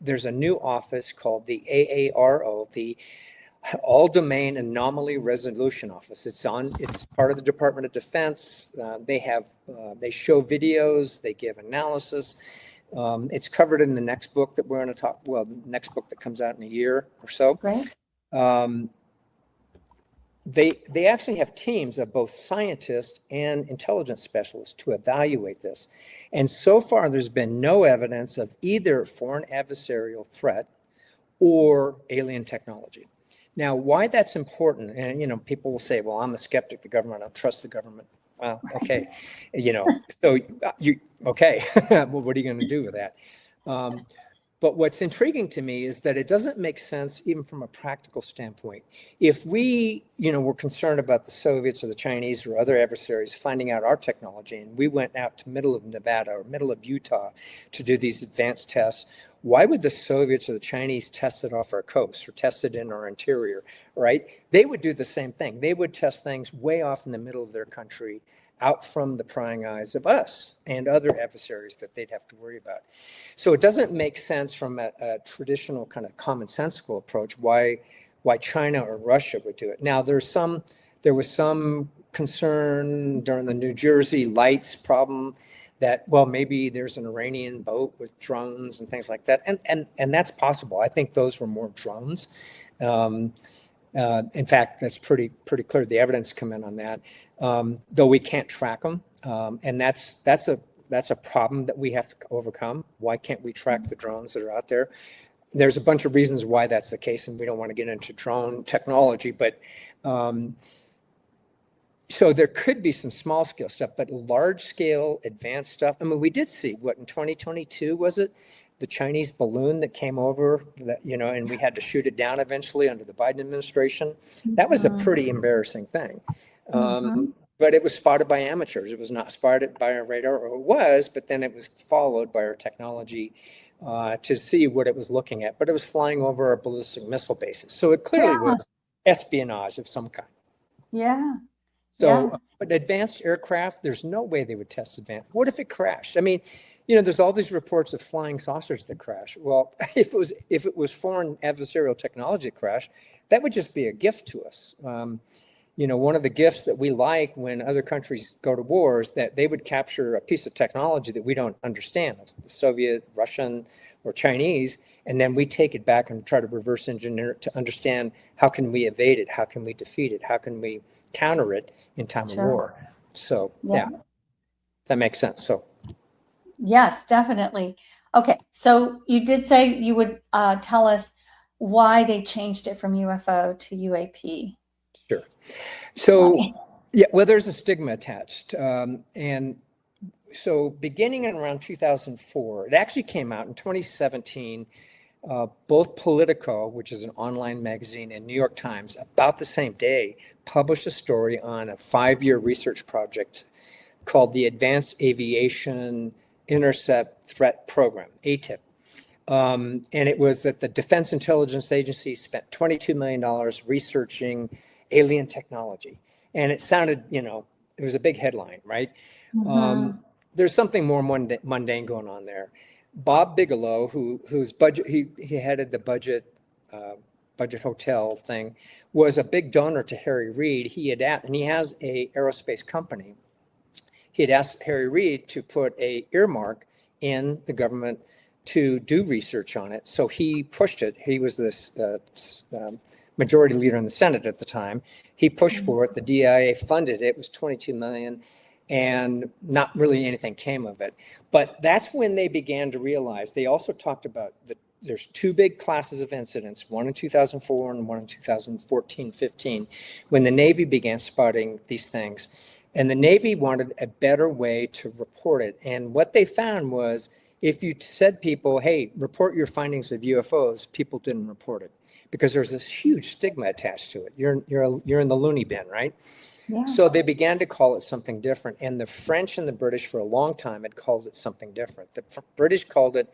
there's a new office called the AARO, the All Domain Anomaly Resolution Office. It's part of the Department of Defense. They show videos, they give analysis. It's covered in the next book that we're going to the next book that comes out in a year or so. Great. They actually have teams of both scientists and intelligence specialists to evaluate this. And so far, there's been no evidence of either foreign adversarial threat or alien technology. Now, why that's important, and people will say, well, I'm a skeptic, the government, I don't trust the government. Well, okay, so okay, well, what are you going to do with that? But what's intriguing to me is that it doesn't make sense, even from a practical standpoint. If we, were concerned about the Soviets or the Chinese or other adversaries finding out our technology, and we went out to middle of Nevada or middle of Utah to do these advanced tests, why would the Soviets or the Chinese test it off our coast or test it in our interior, right? They would do the same thing. They would test things way off in the middle of their country, out from the prying eyes of us and other adversaries that they'd have to worry about. So it doesn't make sense from a traditional kind of commonsensical approach why China or Russia would do it. Now, there was some concern during the New Jersey Lights problem that, well, maybe there's an Iranian boat with drones and things like that. And that's possible. I think those were more drones. In fact, that's pretty clear. The evidence come in on that, though we can't track them. And that's a problem that we have to overcome. Why can't we track the drones that are out there? There's a bunch of reasons why that's the case, and we don't want to get into drone technology, but so there could be some small scale stuff, but large scale advanced stuff. I mean, we did see what in 2022, was it? The Chinese balloon that came over that, and we had to shoot it down eventually under the Biden administration. That was a pretty embarrassing thing. But it was spotted by amateurs. It was not spotted by our radar, or it was, but then it was followed by our technology to see what it was looking at. But it was flying over our ballistic missile bases. So it clearly was espionage of some kind. Yeah. So, but advanced aircraft, there's no way they would test advanced. What if it crashed? I mean, there's all these reports of flying saucers that crash. Well, if it was foreign adversarial technology that crashed, that would just be a gift to us. One of the gifts that we like when other countries go to war is that they would capture a piece of technology that we don't understand, the Soviet, Russian, or Chinese, and then we take it back and try to reverse engineer it to understand how can we evade it, how can we defeat it, how can we counter it in time of war. So, that makes sense. So. Yes, definitely. Okay, so you did say you would tell us why they changed it from UFO to UAP. Sure. So, there's a stigma attached. And so beginning in around 2004, it actually came out in 2017, both Politico, which is an online magazine, and New York Times, about the same day, published a story on a 5-year research project called the Advanced Aviation Intercept Threat Program, ATIP. And it was that the Defense Intelligence Agency spent $22 million researching alien technology. And it sounded, it was a big headline, right? There's something more mundane going on there. Bob Bigelow, whose budget, he headed the budget hotel thing, was a big donor to Harry Reid. And he has a aerospace company. He had asked Harry Reid to put a earmark in the government to do research on it. So he pushed it. He was this majority leader in the Senate at the time. He pushed for it. The DIA funded it. It was 22 million, and not really anything came of it. But that's when they began to realize. They also talked about there's two big classes of incidents, one in 2004 and one in 2014-15, when the Navy began spotting these things. And the Navy wanted a better way to report it. And what they found was, if you said people, hey, report your findings of UFOs, people didn't report it because there's this huge stigma attached to it. You're in the loony bin, right? Yeah. So they began to call it something different. And the French and the British for a long time had called it something different. The British called it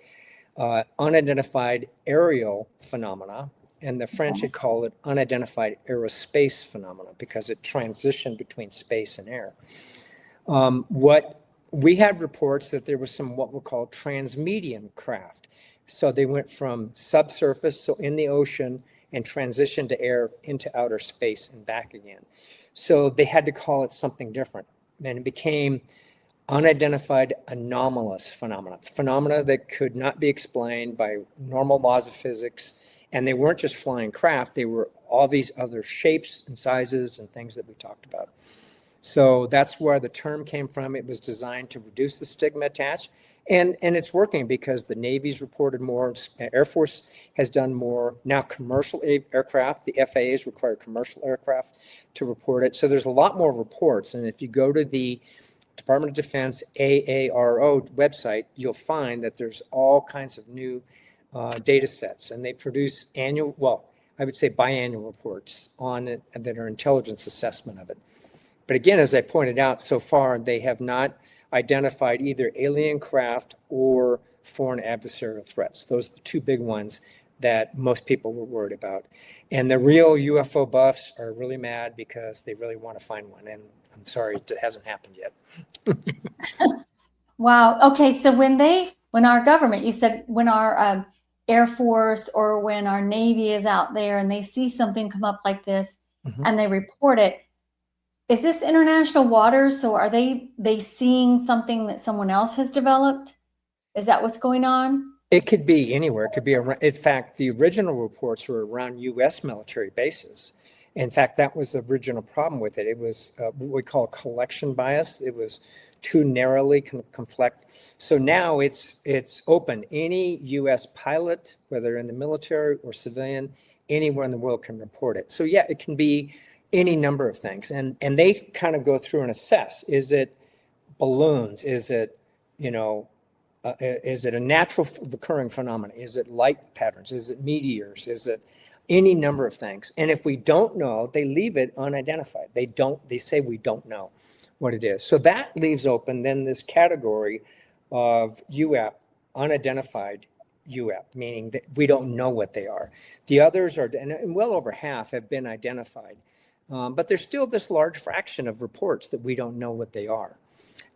unidentified aerial phenomena, and the French had called it unidentified aerospace phenomena because it transitioned between space and air. What we had reports that there was some what we'll call transmedium craft. So they went from subsurface, so in the ocean, and transitioned to air into outer space and back again. So they had to call it something different. And it became unidentified anomalous phenomena that could not be explained by normal laws of physics. And they weren't just flying craft, they were all these other shapes and sizes and things that we talked about. So that's where the term came from. It was designed to reduce the stigma attached. And it's working because the Navy's reported more, Air Force has done more. Now commercial aircraft, the FAA's require commercial aircraft to report it. So there's a lot more reports. And if you go to the Department of Defense AARO website, you'll find that there's all kinds of new data sets. And they produce I would say biannual reports on it that are intelligence assessment of it. But again, as I pointed out, so far, they have not identified either alien craft or foreign adversarial threats. Those are the two big ones that most people were worried about. And the real UFO buffs are really mad because they really want to find one. And I'm sorry, it hasn't happened yet. Wow. Okay. So when our government, you said when our Air Force or when our Navy is out there and they see something come up like this and they report it, is this international waters? So are they seeing something that someone else has developed? Is that what's going on? It could be anywhere. It could be around. In fact, the original reports were around U.S. military bases. In fact, that was the original problem with it. It was what we call collection bias. It was too narrowly conflict. So now it's open. Any U.S. pilot, whether in the military or civilian, anywhere in the world can report it. So yeah, it can be any number of things. And they kind of go through and assess, is it balloons? Is it, is it a natural recurring phenomenon? Is it light patterns? Is it meteors? Is it any number of things? And if we don't know, they leave it unidentified. They say we don't know what it is. So that leaves open then this category of UAP, unidentified UAP, meaning that we don't know what they are. The others are, and well over half have been identified. But there's still this large fraction of reports that we don't know what they are.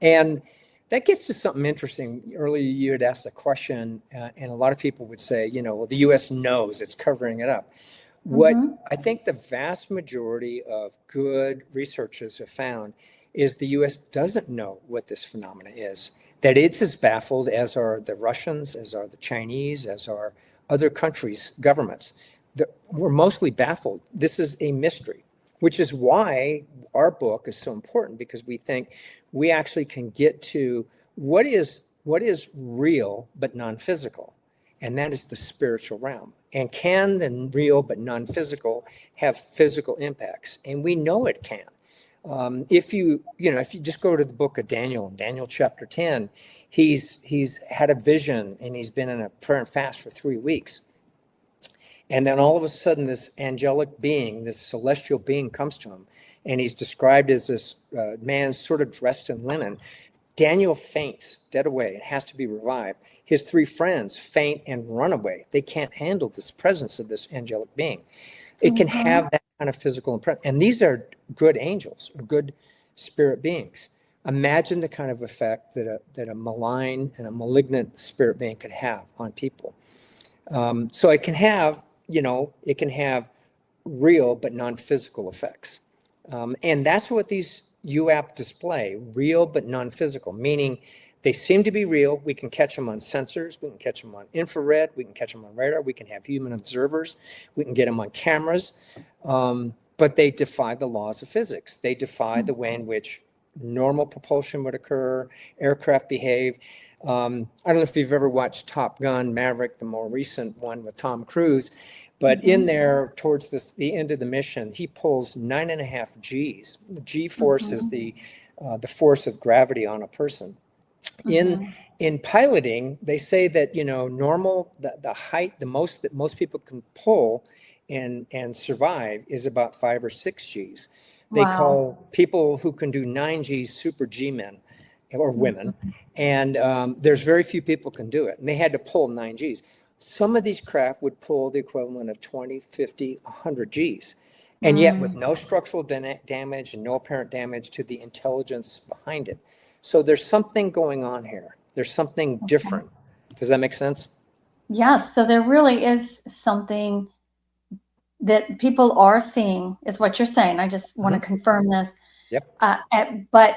And that gets to something interesting. Earlier, you had asked a question, and a lot of people would say, well, the U.S. knows, it's covering it up. What I think the vast majority of good researchers have found is the U.S. doesn't know what this phenomena is, that it's as baffled as are the Russians, as are the Chinese, as are other countries' governments. We're mostly baffled. This is a mystery, which is why our book is so important, because we think we actually can get to what is real but non-physical, and that is the spiritual realm. And can the real but non-physical have physical impacts? And we know it can. If you just go to the book of Daniel chapter 10, he's had a vision and he's been in a prayer and fast for 3 weeks. And then all of a sudden, this angelic being, this celestial being comes to him, and he's described as this man sort of dressed in linen. Daniel faints, dead away, and has to be revived. His 3 friends faint and run away. They can't handle this presence of this angelic being. It can have that kind of physical impression. And these are good angels or good spirit beings. Imagine the kind of effect that a malign and a malignant spirit being could have on people. So it can have, real but non-physical effects. And that's what these UAP display, real but non-physical, meaning They seem to be real. We can catch them on sensors. We can catch them on infrared. We can catch them on radar. We can have human observers. We can get them on cameras. But they defy the laws of physics. They defy the way in which normal propulsion would occur, aircraft behave. I don't know if you've ever watched Top Gun Maverick, the more recent one with Tom Cruise, but in there towards the end of the mission, he pulls 9.5 Gs. G force is the force of gravity on a person. In piloting, they say that, normal, the height, the most that most people can pull and survive is about 5 or 6 Gs. They call people who can do 9 Gs super G men or women. And there's very few people can do it. And they had to pull 9 Gs. Some of these craft would pull the equivalent of 20, 50, 100 Gs. And yet with no structural damage and no apparent damage to the intelligence behind it. So there's something going on here. There's something different. Does that make sense? Yes. So there really is something that people are seeing, is what you're saying. I just want to confirm this. Yep. But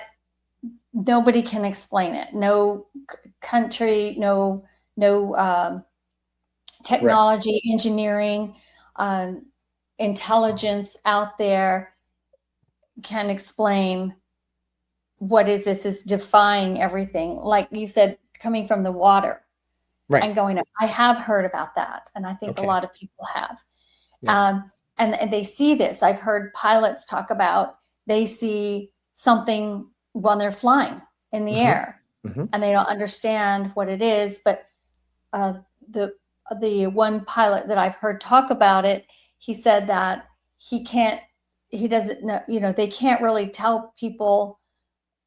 nobody can explain it. No country, no technology, engineering, intelligence out there can explain what is this. Is defying everything. Like you said, coming from the water and going up. I have heard about that. And I think a lot of people have. Yeah. And they see this. I've heard pilots talk about, they see something when they're flying in the air and they don't understand what it is. But the one pilot that I've heard talk about it, he said that he doesn't know, they can't really tell people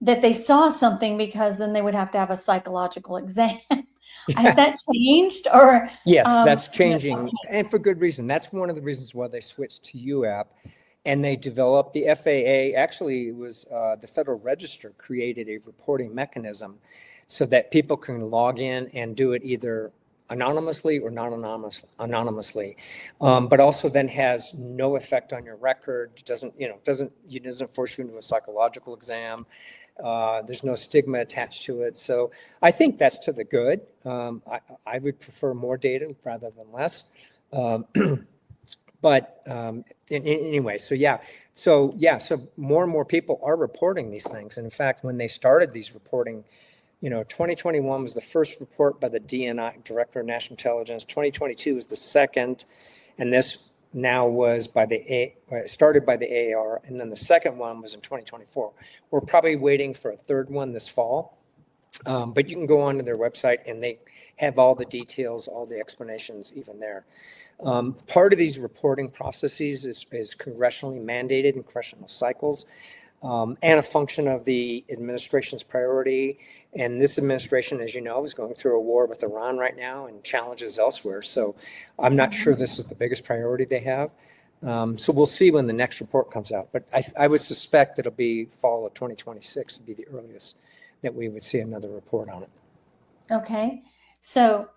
that they saw something, because then they would have to have a psychological exam. Has that changed? Or yes, that's changing, and for good reason. That's one of the reasons why they switched to UAP, and they developed the FAA. Actually, it was the Federal Register created a reporting mechanism so that people can log in and do it either anonymously or not anonymously, but also then has no effect on your record. Doesn't force you into a psychological exam. There's no stigma attached to it. So I think that's to the good. I would prefer more data rather than less. But anyway, so more and more people are reporting these things. And in fact, when they started these reporting, 2021 was the first report by the DNI, Director of National Intelligence. 2022 was the second, and this now was started by the AAR, and then the second one was in 2024. We're probably waiting for a third one this fall, but you can go onto their website and they have all the details, all the explanations even there. Part of these reporting processes is congressionally mandated in congressional cycles, and a function of the administration's priority. And this administration, as you know, is going through a war with Iran right now and challenges elsewhere. So I'm not sure this is the biggest priority they have. So we'll see when the next report comes out. But I would suspect it'll be fall of 2026 would be the earliest that we would see another report on it. Okay. So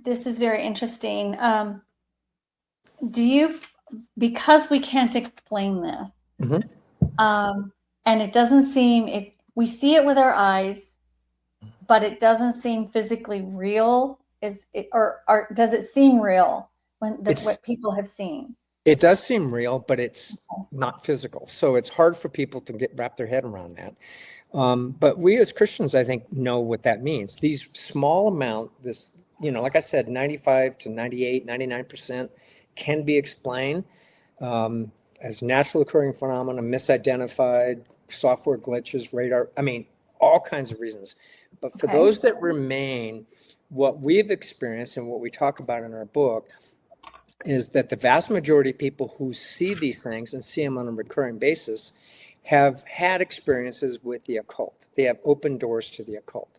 this is very interesting. Because we can't explain this, and it doesn't seem, we see it with our eyes, but it doesn't seem physically real. Or does it seem real when what people have seen? It does seem real, but it's not physical. So it's hard for people to wrap their head around that. But we as Christians, I think, know what that means. These small amount, like I said, 95 to 98, 99% can be explained as natural occurring phenomena, misidentified, software glitches, radar, all kinds of reasons. But for those that remain, what we've experienced and what we talk about in our book is that the vast majority of people who see these things and see them on a recurring basis have had experiences with the occult. They have open doors to the occult.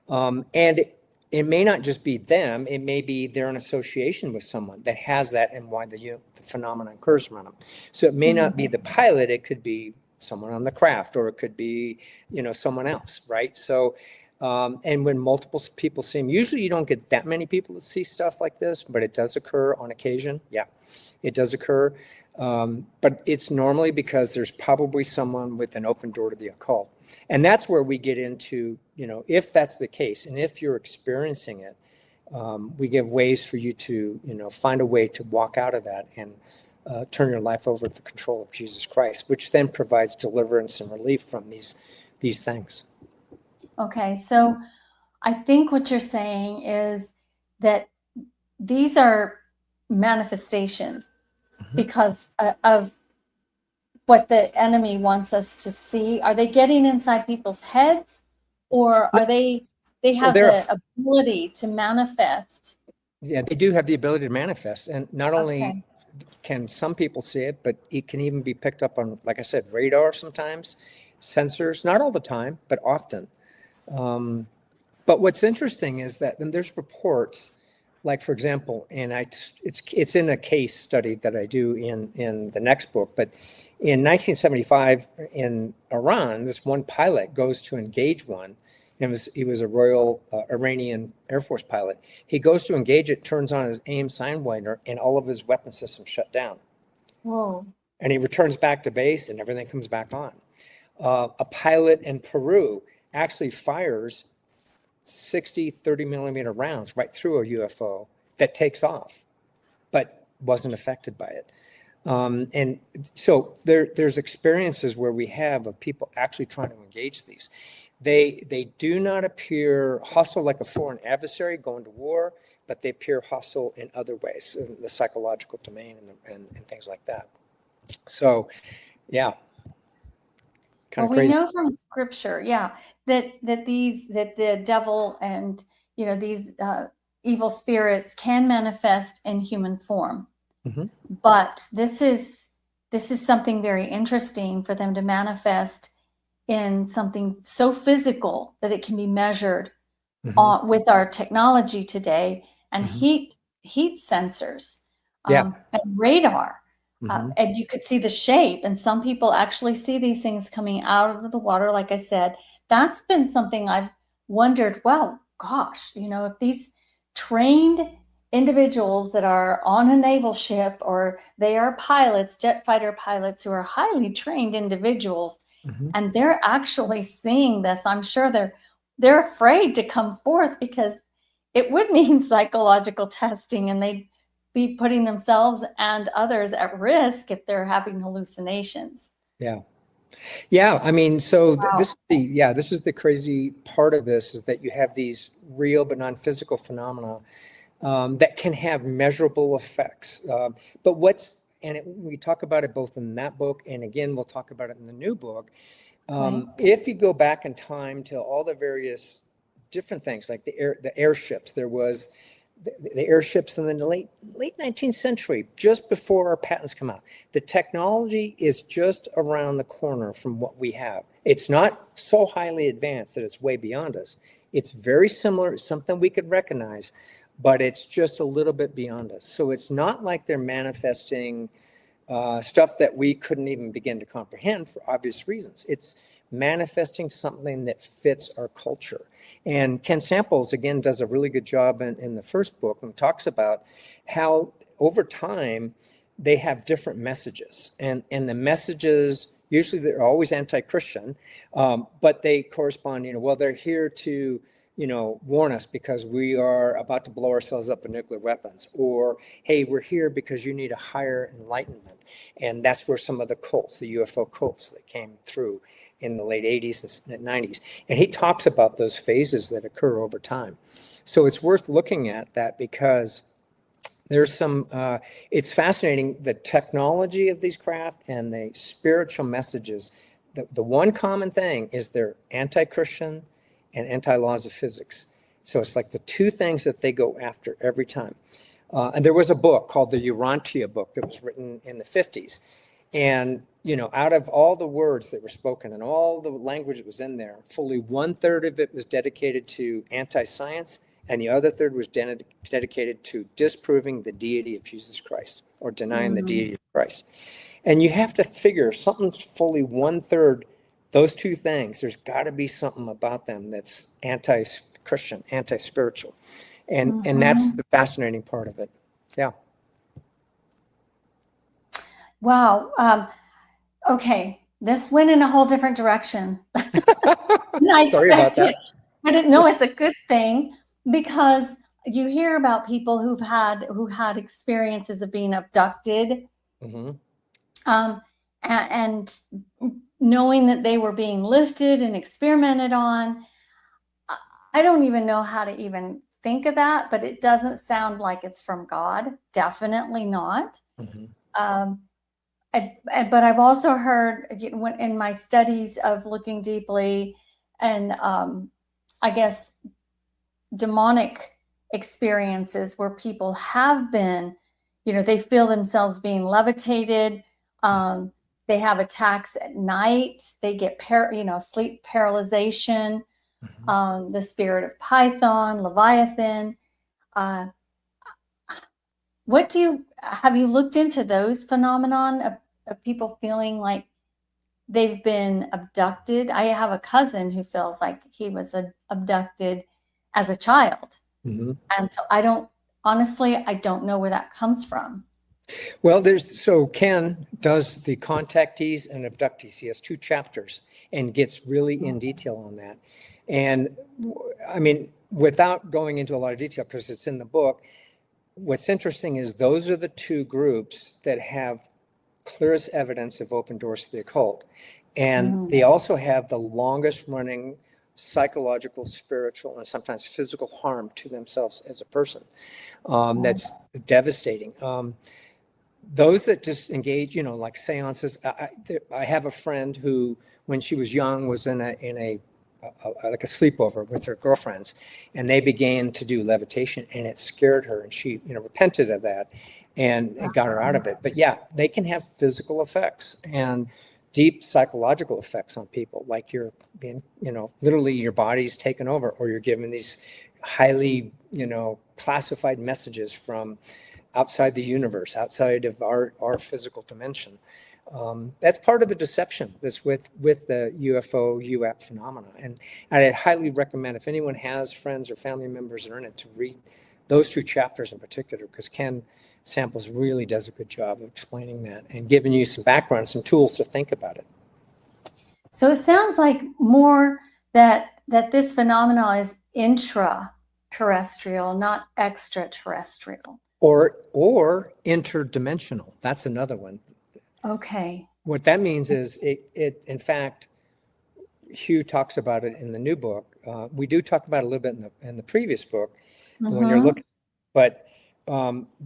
And it may not just be them, it may be they're in association with someone that has that and why the phenomenon occurs around them. So it may not be the pilot, it could be someone on the craft, or it could be, someone else, right? So, and when multiple people see them, usually you don't get that many people that see stuff like this, but it does occur on occasion. Yeah, it does occur. But it's normally because there's probably someone with an open door to the occult. And that's where we get into, if that's the case, and if you're experiencing it, we give ways for you to, find a way to walk out of that and turn your life over to the control of Jesus Christ, which then provides deliverance and relief from these things. Okay, so I think what you're saying is that these are manifestations because of what the enemy wants us to see. Are they getting inside people's heads, or are they have the ability to manifest? Yeah, they do have the ability to manifest, and not only Okay. can some people see it, but it can even be picked up on, like I said, radar sometimes, sensors, not all the time, but often. But what's interesting is that then there's reports, like for example, and it's in a case study that I do in the next book, but in 1975 in Iran, this one pilot goes to engage one. He was a Royal Iranian Air Force pilot. He goes to engage it, turns on his aim sidewinder, and all of his weapon systems shut down. Whoa. And he returns back to base, and everything comes back on. A pilot in Peru actually fires 60 30 millimeter rounds right through a UFO that takes off, but wasn't affected by it. And so there's experiences where we have of people actually trying to engage these. They do not appear hostile like a foreign adversary going to war, but they appear hostile in other ways, in the psychological domain and things like that. So, yeah. Well, we know from scripture, that the devil and these evil spirits can manifest in human form. Mm-hmm. But this is something very interesting for them to manifest in something so physical that it can be measured with our technology today, and heat sensors, and radar. And you could see the shape, and some people actually see these things coming out of the water. Like I said, that's been something I've wondered, well, gosh, if these trained individuals that are on a naval ship, or they are pilots, jet fighter pilots who are highly trained individuals, and they're actually seeing this, I'm sure they're afraid to come forth, because it would mean psychological testing, and they'd be putting themselves and others at risk if they're having hallucinations. Yeah. I mean, so this is the crazy part of this, is that you have these real but non-physical phenomena that can have measurable effects. But we talk about it both in that book, and again, we'll talk about it in the new book. If you go back in time to all the various different things, like the airships, there was the airships in the late 19th century, just before our patents come out. The technology is just around the corner from what we have. It's not so highly advanced that it's way beyond us. It's very similar, something we could recognize, but it's just a little bit beyond us. So it's not like they're manifesting stuff that we couldn't even begin to comprehend for obvious reasons. It's manifesting something that fits our culture. And Ken Samples, again, does a really good job in the first book, and talks about how over time they have different messages. And the messages, usually they're always anti-Christian, but they correspond, well, they're here to warn us because we are about to blow ourselves up with nuclear weapons, or, hey, we're here because you need a higher enlightenment. And that's where some of the cults, the UFO cults that came through in the late 80s and 90s. And he talks about those phases that occur over time. So it's worth looking at that, because there's some, it's fascinating, the technology of these craft and the spiritual messages. The one common thing is they're anti-Christian and anti-laws of physics. So it's like the two things that they go after every time. And there was a book called the Urantia book that was written in the 50s. And, out of all the words that were spoken and all the language that was in there, fully 1/3 of it was dedicated to anti-science, and the other third was dedicated to disproving the deity of Jesus Christ, or denying the deity of Christ. And you have to figure something's fully 1/3, those two things, there's got to be something about them that's anti-Christian, anti-spiritual. And that's the fascinating part of it. Yeah. Wow. Okay. This went in a whole different direction than I Sorry about expected. that. I didn't know it's a good thing, because you hear about people who had experiences of being abducted, Hmm. and knowing that they were being lifted and experimented on. I don't even know how to even think of that, but it doesn't sound like it's from God. Definitely not. Hmm. Um, but I've also heard, in my studies of looking deeply, and I guess demonic experiences where people have been, they feel themselves being levitated. Um, they have attacks at night. They get sleep paralyzation. Hmm. The spirit of Python, Leviathan. Uh, have you looked into those phenomenon of people feeling like they've been abducted? I have a cousin who feels like he was abducted as a child. Hmm. And so I don't know where that comes from. Well, so Ken does the contactees and abductees. He has 2 chapters and gets really in detail on that. And I mean, without going into a lot of detail, because it's in the book, what's interesting is those are the 2 groups that have clearest evidence of open doors to the occult. And Mm. they also have the longest running psychological, spiritual, and sometimes physical harm to themselves as a person. That's devastating. Those that just engage, like seances. I have a friend who, when she was young, was in a like a sleepover with her girlfriends, and they began to do levitation, and it scared her, and she, repented of that, and it got her out of it. But yeah, they can have physical effects and deep psychological effects on people, like you're being, literally your body's taken over, or you're given these highly, classified messages from outside the universe, outside of our physical dimension. That's part of the deception that's with the UFO, UAP phenomena. And I highly recommend, if anyone has friends or family members that are in it, to read those 2 chapters in particular, because Ken Samples really does a good job of explaining that and giving you some background, some tools to think about it. So it sounds like more that this phenomenon is intraterrestrial, not extraterrestrial. Or interdimensional. That's another one. Okay. What that means is it in fact, Hugh talks about it in the new book. We do talk about it a little bit in the previous book, the one you're looking at. But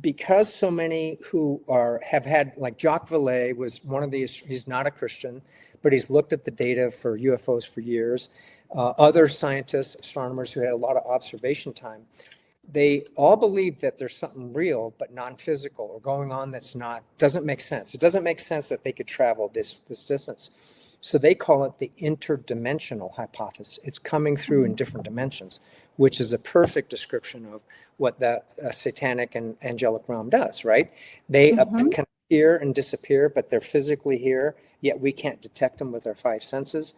because so many who have had, like Jacques Vallée was one of these, he's not a Christian, but he's looked at the data for UFOs for years. Other scientists, astronomers who had a lot of observation time, they all believe that there's something real but non-physical or going on doesn't make sense. It doesn't make sense that they could travel this distance. So they call it the interdimensional hypothesis. It's coming through in different dimensions, which is a perfect description of what that satanic and angelic realm does, right? They can appear and disappear, but they're physically here, yet we can't detect them with our 5 senses.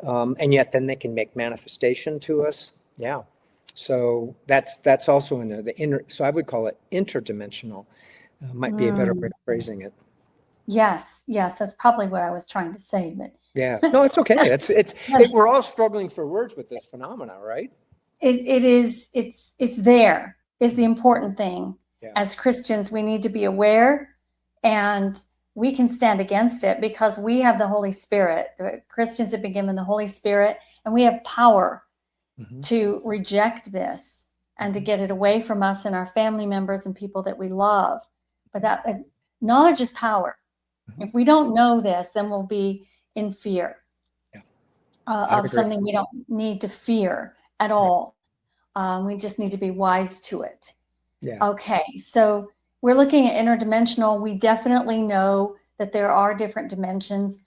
And yet then they can make manifestation to us. Yeah. So that's also in there. So I would call it interdimensional. Might be a better way of phrasing it. Yes, that's probably what I was trying to say, but Yeah. No, it's okay. We're all struggling for words with this phenomena, right? it's there is the important thing. Yeah. As Christians, we need to be aware, and we can stand against it because we have the Holy Spirit. Christians have been given the Holy Spirit, and we have power to reject this and to get it away from us and our family members and people that we love. But that knowledge is power. If we don't know this, then we'll be in fear of something we don't need to fear at all. We just need to be wise to it. Yeah. Okay, so we're looking at interdimensional. We definitely know that there are different dimensions.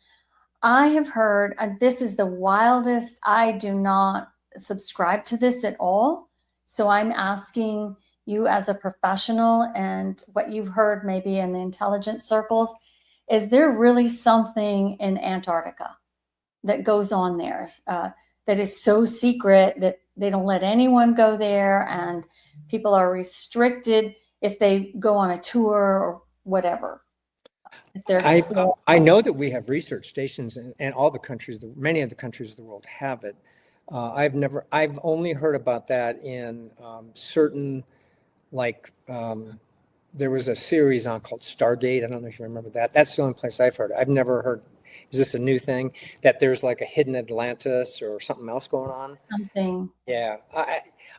I have heard, and this is the wildest, I do not subscribe to this at all. So I'm asking you as a professional and what you've heard maybe in the intelligence circles, is there really something in Antarctica that goes on there that is so secret that they don't let anyone go there, and people are restricted if they go on a tour or whatever? if they're I exploring. I know that we have research stations, and all the countries, many of the countries of the world have it. I've only heard about that in certain, like, there was a series on called Stargate. I don't know if you remember that. That's the only place I've heard. I've never heard, is this a new thing, that there's like a hidden Atlantis or something else going on? Something. Yeah,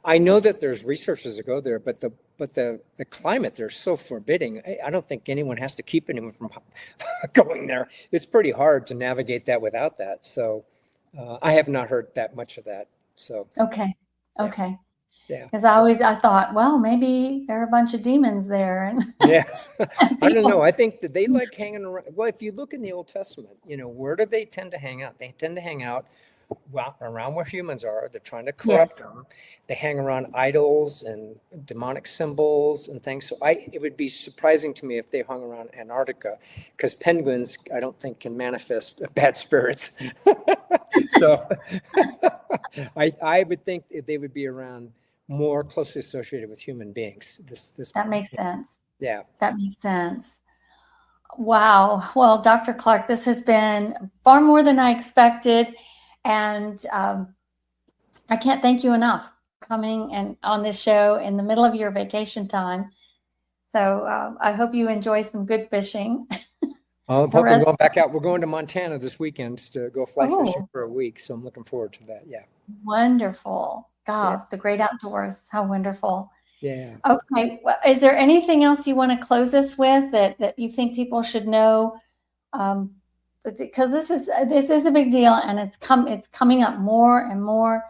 I know that there's researchers that go there, but the climate there's so forbidding. I don't think anyone has to keep anyone from going there. It's pretty hard to navigate that without that. So I have not heard that much of that. So Okay. yeah, Okay. yeah, Because I thought, well, maybe there are a bunch of demons there, and, yeah. and I don't know. people. I think that they like hanging around. Well, if you look in the Old Testament, where do they tend to hang out? They tend to hang out around where humans are. They're trying to corrupt Yes. them. They hang around idols and demonic symbols and things. So it would be surprising to me if they hung around Antarctica, because penguins, I don't think, can manifest bad spirits. So I would think they would be around more closely associated with human beings. That makes sense. Yeah. That makes sense. Wow. Well, Dr. Clark, this has been far more than I expected. And I can't thank you enough for coming and on this show in the middle of your vacation time. So I hope you enjoy some good fishing. I'm The hoping rest. going back out. We're going to Montana this weekend to go fly fishing Oh, for a week. So I'm looking forward to that. Yeah. wonderful. Yeah. God, the great outdoors. How wonderful. Yeah. Okay. Well, is there anything else you want to close us with that you think people should know? Because this is a big deal, and it's coming up more and more.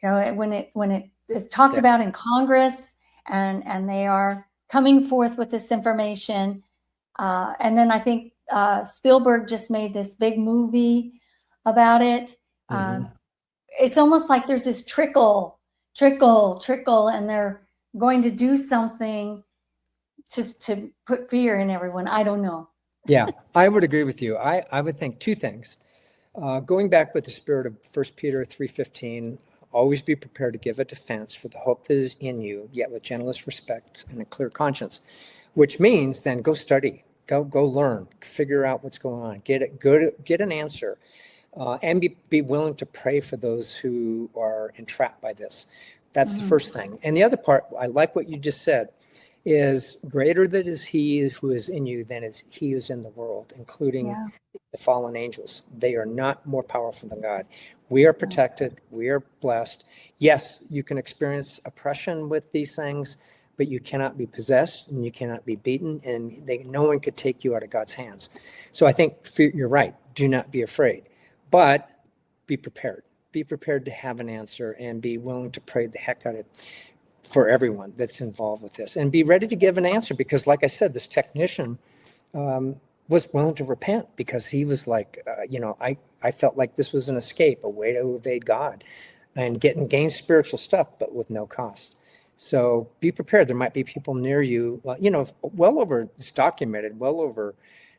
When it is talked Yeah. about in Congress, and they are coming forth with this information. And then I think Spielberg just made this big movie about it. Mhm. It's almost like there's this trickle, and they're going to do something to put fear in everyone. I don't know. Yeah, I would agree with you. I would think two things. Going back with the spirit of 1 Peter 3:15, always be prepared to give a defense for the hope that is in you, yet with gentleness, respect, and a clear conscience. Which means then go study, go learn, figure out what's going on, get an answer, and be willing to pray for those who are entrapped by this. That's the first thing. And the other part, I like what you just said, is greater that is he who is in you than is he who is in the world, including Yeah. the fallen angels. They are not more powerful than God. We are protected. We are blessed. Yes, you can experience oppression with these things, but you cannot be possessed and you cannot be beaten, and no one could take you out of God's hands. So I think you're right. Do not be afraid, but be prepared. Be prepared to have an answer and be willing to pray the heck out of it for everyone that's involved with this, and be ready to give an answer, because like I said, this technician was willing to repent, because he was like, I felt like this was an escape, a way to evade God and gain spiritual stuff, but with no cost. So be prepared. There might be people near you, it's documented, well over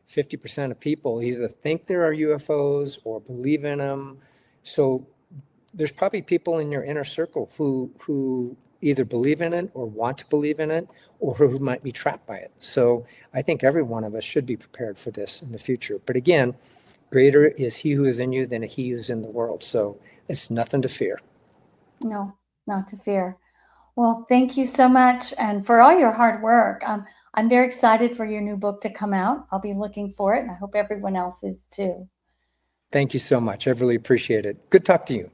50% of people either think there are UFOs or believe in them. So there's probably people in your inner circle who either believe in it or want to believe in it, or who might be trapped by it. So I think every one of us should be prepared for this in the future. But again, greater is he who is in you than he who is in the world. So it's nothing to fear. No, not to fear. Well, thank you so much, and for all your hard work. I'm very excited for your new book to come out. I'll be looking for it, and I hope everyone else is too. Thank you so much. I really appreciate it. Good talk to you.